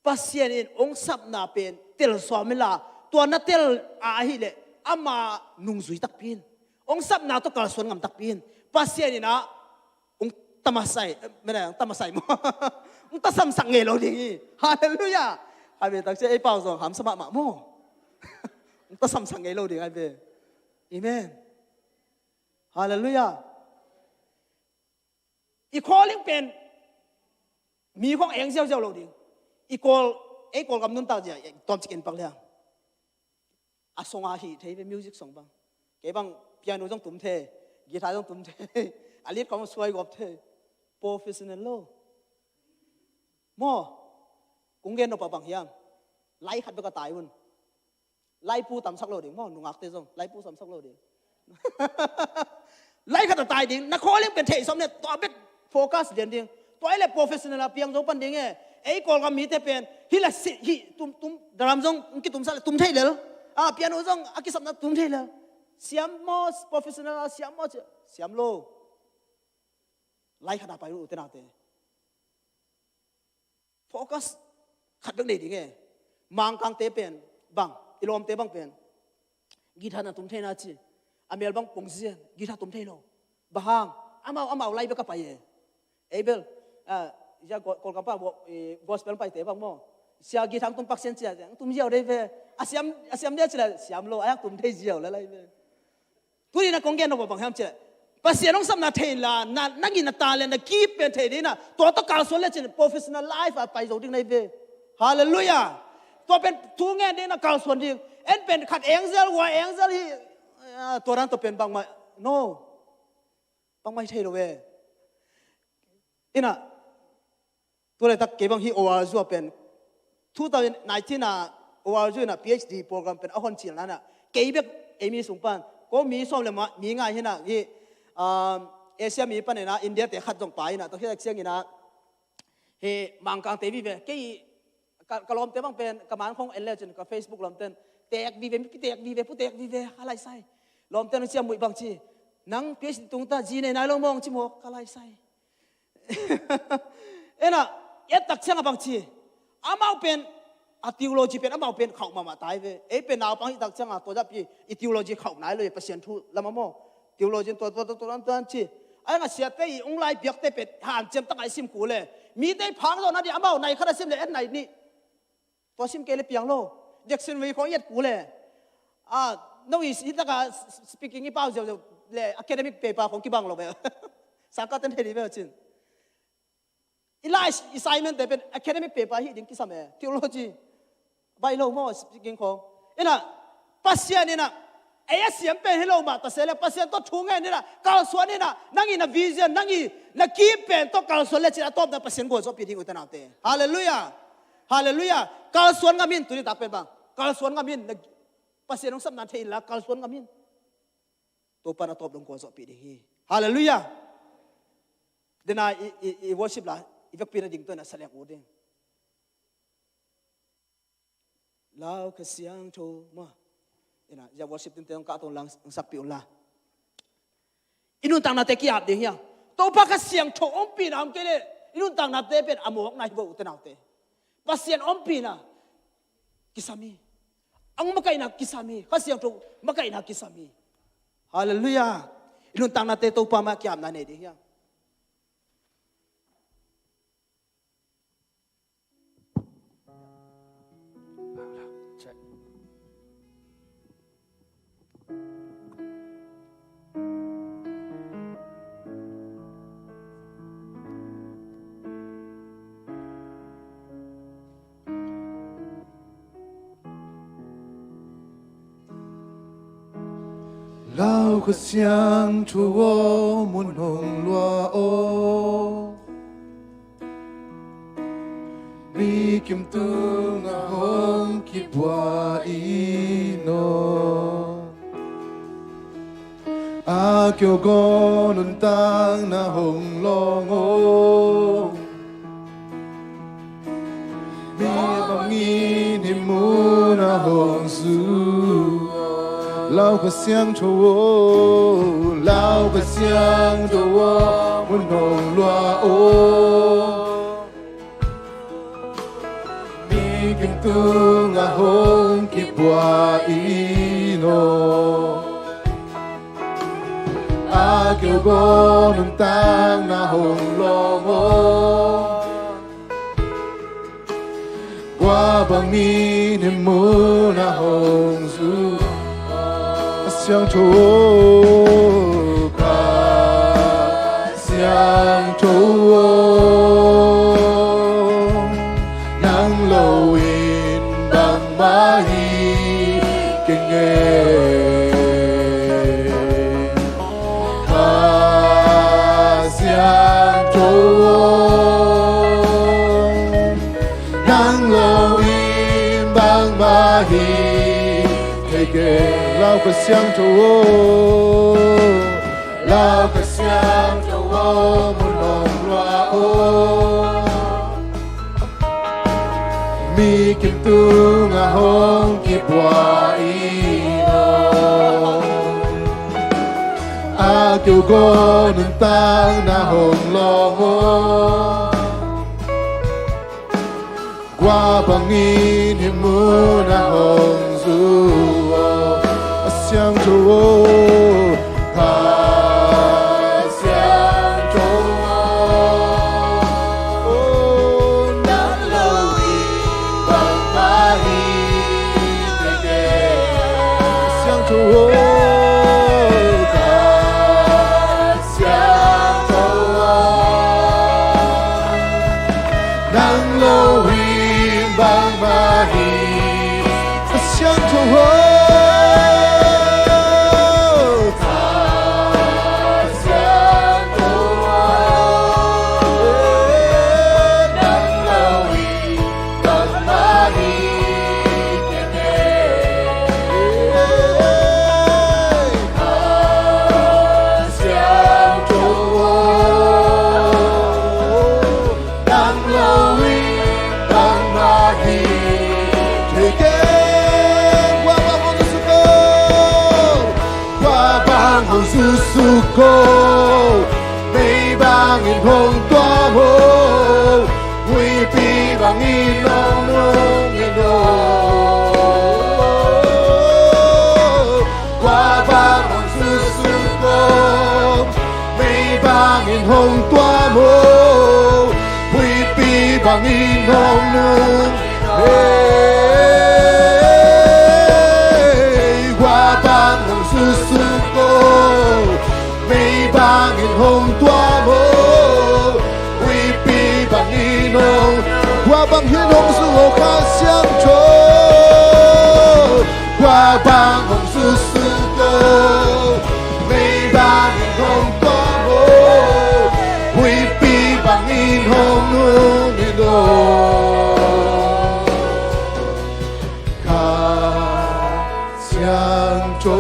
[SPEAKER 8] ปัสเซียนินองซับนาเป็นเตลสวามิลาตัวนัตเตลอาฮิเลอามานุงซุยตักพินองซับนาตัวกาลสวนงำตักพินปัสเซียนินะองตามาไซไม่ได้ตามาไซมั้งองตาซัมสังเงโลดีฮาเลลูยาไอเบตักเจไอเป้าส่งหามสมะมะมั้งองตาซัมสังเงโลดีไอเบอาเมนฮาเลลูยาอีกคนเลี้ยงเป็นมีของเองเจ้าเราดิอีกคนไอ้คนกำนุนตาเจ้าตอนจะกินปักเลี้ยงอาส่งอาฮีเทเป็นมิวสิกส่งบังเก็บบังเปียโนต้องตุ้มเทกีตาร์ต้องตุ้มเทอาลีดก็มาสวยกว่าเทโปรเฟชชั่นแนลโลมั่วกุ้งเงินเอาปะบังเฮียงไล่ขัดไปก็ตายวุ่นไล่ปูต่ำสักโลดิมั่วหนุ่งอักเตซงไล่ปูต่ำสักโลดิไล่ขัดตายดินักโคเลี้ยงเป็นเทสมเนี่ยตัวเป็นโฟกัสเดียนเดียง ตัวไอ้เล่โปรเฟชชั่นอลเปียงโจปันเด้งไอ้กอลก็มีแต่เป็นฮิละสิฮิตุ้มดรามจงกิตุ้มสั่งตุ้มเท่เลยเปียโนจงอากิสับนัดตุ้มเท่เลยเสียมมอสโปรเฟชชั่นอลเสียมมอสเสียมโลไล่ขนาดไปรู้เท่าไหร่โฟกัสขัดเรื่องนี้ดิไงมังกังเตเป็นบังอิโลมเตบังเป็นกีตาร์น่ะตุ้มเท่น่าจีอเมริบังปงเซียนกีตาร์ตุ้มเท่โลบางอามาไล่ไปกับไปเอเบลจะกอลกับป้าวอสเปลไปเตบังโมเสียกีตาร์ตุ้มปักเซนเซียตุ้มเจียวได้เว้อาเซียมเดียจีละเสียมโลอาตุ้มเท่เจียวแล้วไล่เว้ตุลีน่ะคงเกนโนบังฮัมเจีภาษาน้องสำนักเทลานักกินตาเลนักกีเป็นเทดีนะตัวต้องการส่วนเล็กๆ professional life ไปโจดิ้งในเวฮาเลลูยาตัวเป็นทูงเงินดีนะการส่วนดิ้งเอ็นเป็นขัดเอ็งเซลว่าเอ็งเซลที่ตัวนั้นตัวเป็นบางไม่ no บางไม่เทลเวอินะตัวเลยตักเก็บบางที่โออาร์จูเป็น2019นะโออาร์จูนะ PhD โปรแกรมเป็นHUNTEจีนนั่นน่ะเก็บแบบมีสุงปันก็มีส่วนเลยมั้ยมีง่ายที่น่ะที่เอเชียมีปันเนี่ยนะอินเดียแต่ขัดจงไปนะตัวที่เชียงนี่นะเฮมังกังเตวีเวกี่กะลอมเตบังเป็นกะมันของเอลเลจนกับ Facebook ลอมเต้นเตกวีเวพี่เตกวีเวผู้เตกวีเวอะไรใส่ลอมเต้นเชียงมุยบางทีนังเพชรตุงตาจีในนายลองมองชิโมอะไรใส่น่ะตักเชียงบางทีอามาเป็นทีโอโลจีเป็นอามาเป็นเข้ามาตายเวเป็นนาวปังตักเชียงตัวจับปีทีโอโลจีเข้าไหนเลยเปอร์เซ็นต์ทุละมั่งทีโอโลจีตัวนั้นที่ไอ้เงาเสียเตยองไลเบียกเตเป็ดหานเจมตั้งไอซิมกูเลยมีได้พังตอนนั้นดิอามาในขณะซิมเลยไหนนี่ตัวซิมเกลเปียงโลเด็กซิมวีของยัดกูเลยน้องอีสิตั้งแต่สปีกิ้งอีเป้าเจ้าเลยอะคาเดมิกเปเปอร์ของกี่บังโลเบลสังกัดเต็มที่เบลจินอีไลส์อีไซเมนต์เป็นอะคาเดมิกเปเปอร์ที่ดิ้งกี่สมัยทีโอโลจีใบโลโม่สปีกิ้งของน่ะปัสเซียนี่น่ะไอ้เสียงเป็นให้เรามาแต่เสร็จแล้วปัสเซียนต้องทุ่งไงนี่น่ะการส่วนนี่น่ะนั่งอีน่ะวิชั่นนั่งอีน่ะกีเป็นต้องการส่วนเล็กๆต้องแต่ปัสเซียนกูจะพิธีอุตนาเตฮาเลลูยาฮาเลลูยาการส่วนกามินตัวนี้ตักเป็นบ้างการส่วนกามินปัสเซียนต้องสำนักเทนละการส่วนกามินตัวปนตัวลงกูจะพิธีฮาเลลูยาเดี๋ยวน่ะอีวอร์ชิปละอีฟักปีน่ะดิ่งตัวน่ะเสลียกอูดิ่งแล้วก็เสียงโทมานะจะวอร์ชิปtinta ka tong lang sakpi ulah inun tang na te kiat de hiang to pa ka siang tho ompi na am kele inun tang na te pen amok na hibo utenaw te pasien ompi na kisami ang makai na kisami ka siang tho makai na kisami hallelujah inun tang na te to pa ma kiam na ne de hiang
[SPEAKER 1] lao có xiang chúa muốn hồng loa ô vì kim tu ngà hồng kịp qua ino kêu con nôn tang na hồng long ô vì bằng nghìn hiểm mu na hồng su lao có xiang chúa lao có xiang chúa muốn hồng loa ô mi kim tu ngà hồng kịp qua ino kêu con nôn tang na hồng long ô qua bằng nghìn hiểm mu na hồng su xiang chúa ca xiang chúa nắng lâu in bằng ba hi kinh nghe ca xiang chúa nắng lâu in bằng ba hi kinh nghe lao cái xiang chúa lao cái xiang chúa muốn lòng loa ô tu nga hong kipwa ino Aku go nuntang na hong longo Qua bangin himu na hong zuo Asyang chuo Asyang chuo Nang lowi bang mahi Tege Asyang chuo Susuko may bangin hong tuamo Huy pi bangin nong nong ino Qua bang hong susuko may bangin hong tuamo Huy pi bangin nong nong Qua bang hong susuko may bangin hong tuamo Huy pi bangin hong Qua bang hinong suo ka siyang cho Qua bang hong susuko may bangin hong tuamo Huy pi bangin hong nung ino Ka siyang cho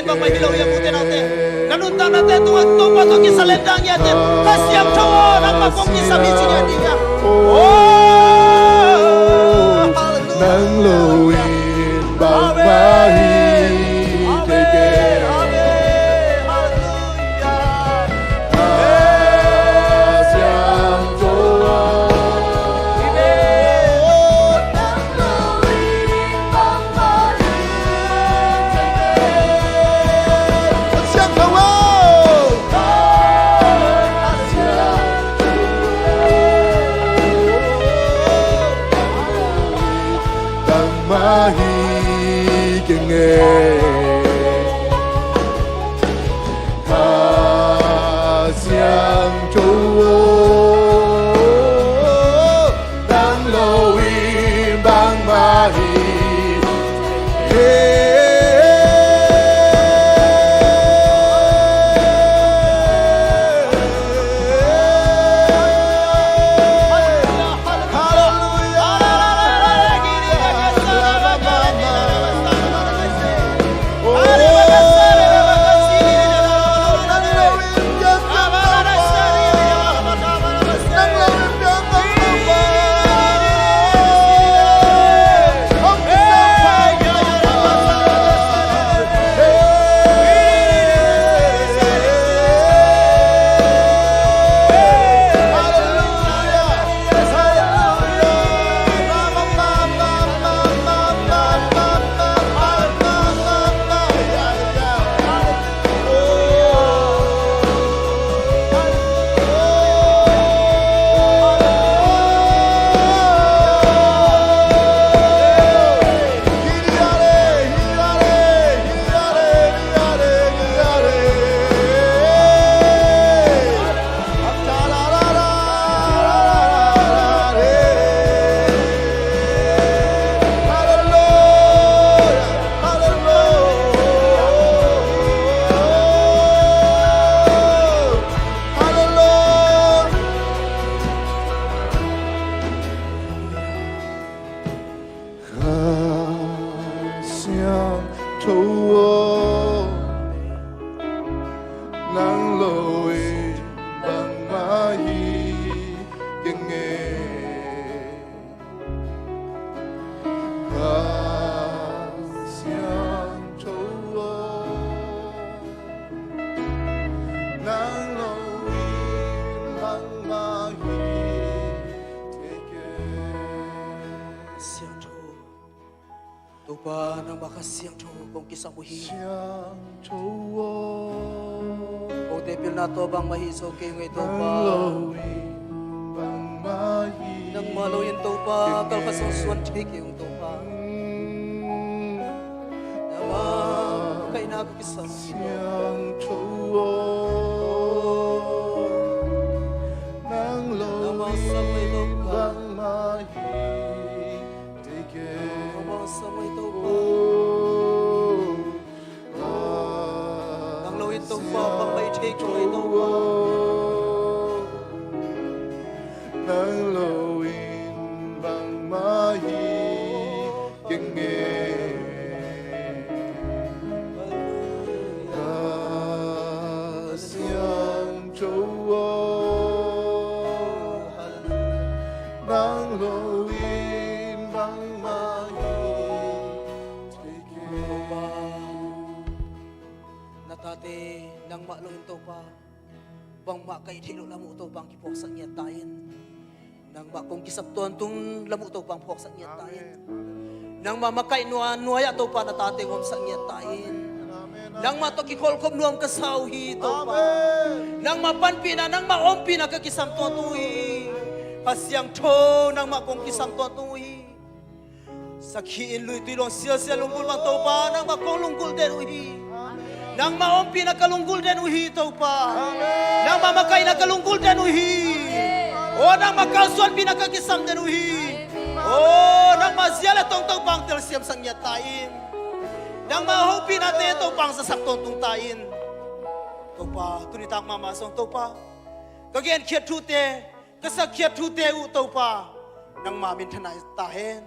[SPEAKER 8] Bang mai hilau yang putih nate, nanun tan nate tuan tuan patut kisah lendang ya ten, kasiam cowok nak makong kisah biji dia. Oh,
[SPEAKER 1] nang loin bang mahi tege.
[SPEAKER 3] pa nang makasiyang to kung kisang buhi.
[SPEAKER 1] 相处我，
[SPEAKER 3] O tepil na to bang mahiso kay ngay to
[SPEAKER 1] 能
[SPEAKER 3] pa.
[SPEAKER 1] 露营帮蚂蚁，
[SPEAKER 3] Nang maluyin to pa kalkasang suan chik yung to pa. Nama kay nakakisang
[SPEAKER 1] 相处我，能露营帮蚂蚁，这个
[SPEAKER 3] Namang samay to pa.
[SPEAKER 1] 哦，
[SPEAKER 3] Nang lawin to pa pang may chik ngay to pa.
[SPEAKER 1] 能露营帮蚂蚁，经验。 相处我，能露营帮蚂蚁，这个
[SPEAKER 3] Natate nang maluyin to pa. Bang makay tilo lamu to bang kipok sa niya tayin. Nang makong kisaptuan tong lamu to bang pok sa niya tayin. Nang mamakay nuaya to pa natate ngom sa niya tayin. Nang matokikolkom nuam kasawhi to pa. Nang mapanpina, nang maompi na kakisam to tuhi. Kasyang to nang makong kisam to tuhi. Sakhiin luy tilong siya lunggul bang to pa. Nang makong lunggul den uhi. Nang maompi na kalunggul den uhi to pa. Nang mamakay na kalunggul den uhi. O nang makasuan pinakakisam den uhi. O nang masyala tong pang telsiam sang nyatain. Nang mahupi natin ito pang sasakton tong tayin. Ito pa, tunitang mamasong ito pa. Kagyan kiat tute, kasak kiat tute ito pa. Nang mamintan na tahin.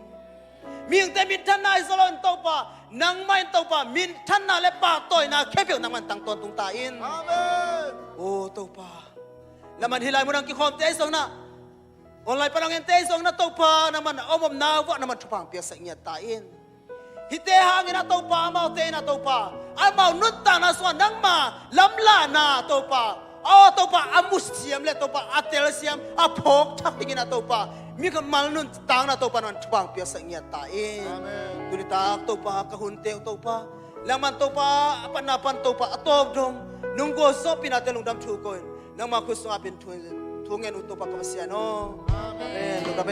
[SPEAKER 3] Ming te mintan na isalon ito pa. Nang main ito pa, mintan na lepatoy na kepyo naman tang tong tayin.
[SPEAKER 1] Amen.
[SPEAKER 3] O ito pa. Laman hilay mo ng kikom te isong na. Online pa lang yung te isong na ito pa. Naman omom nawa naman tupang piyak sa inyat tayin. Hite hangin na to pa, amaw te na to pa. Amaw nunta na suan nang ma, lamla na to pa. O to pa, amus siyam le to pa, atel siyam, apok takingin na to pa. Mika malnun tang na to pa naman tupang piya sa inya tain. Tulitak to pa, kahunte to pa. Laman to pa, apanapan to pa, atob dong. Nung goso pinatelong dam tukoy. Nang makusong apin tungen uto pa kapasyan. Amen. Lungdam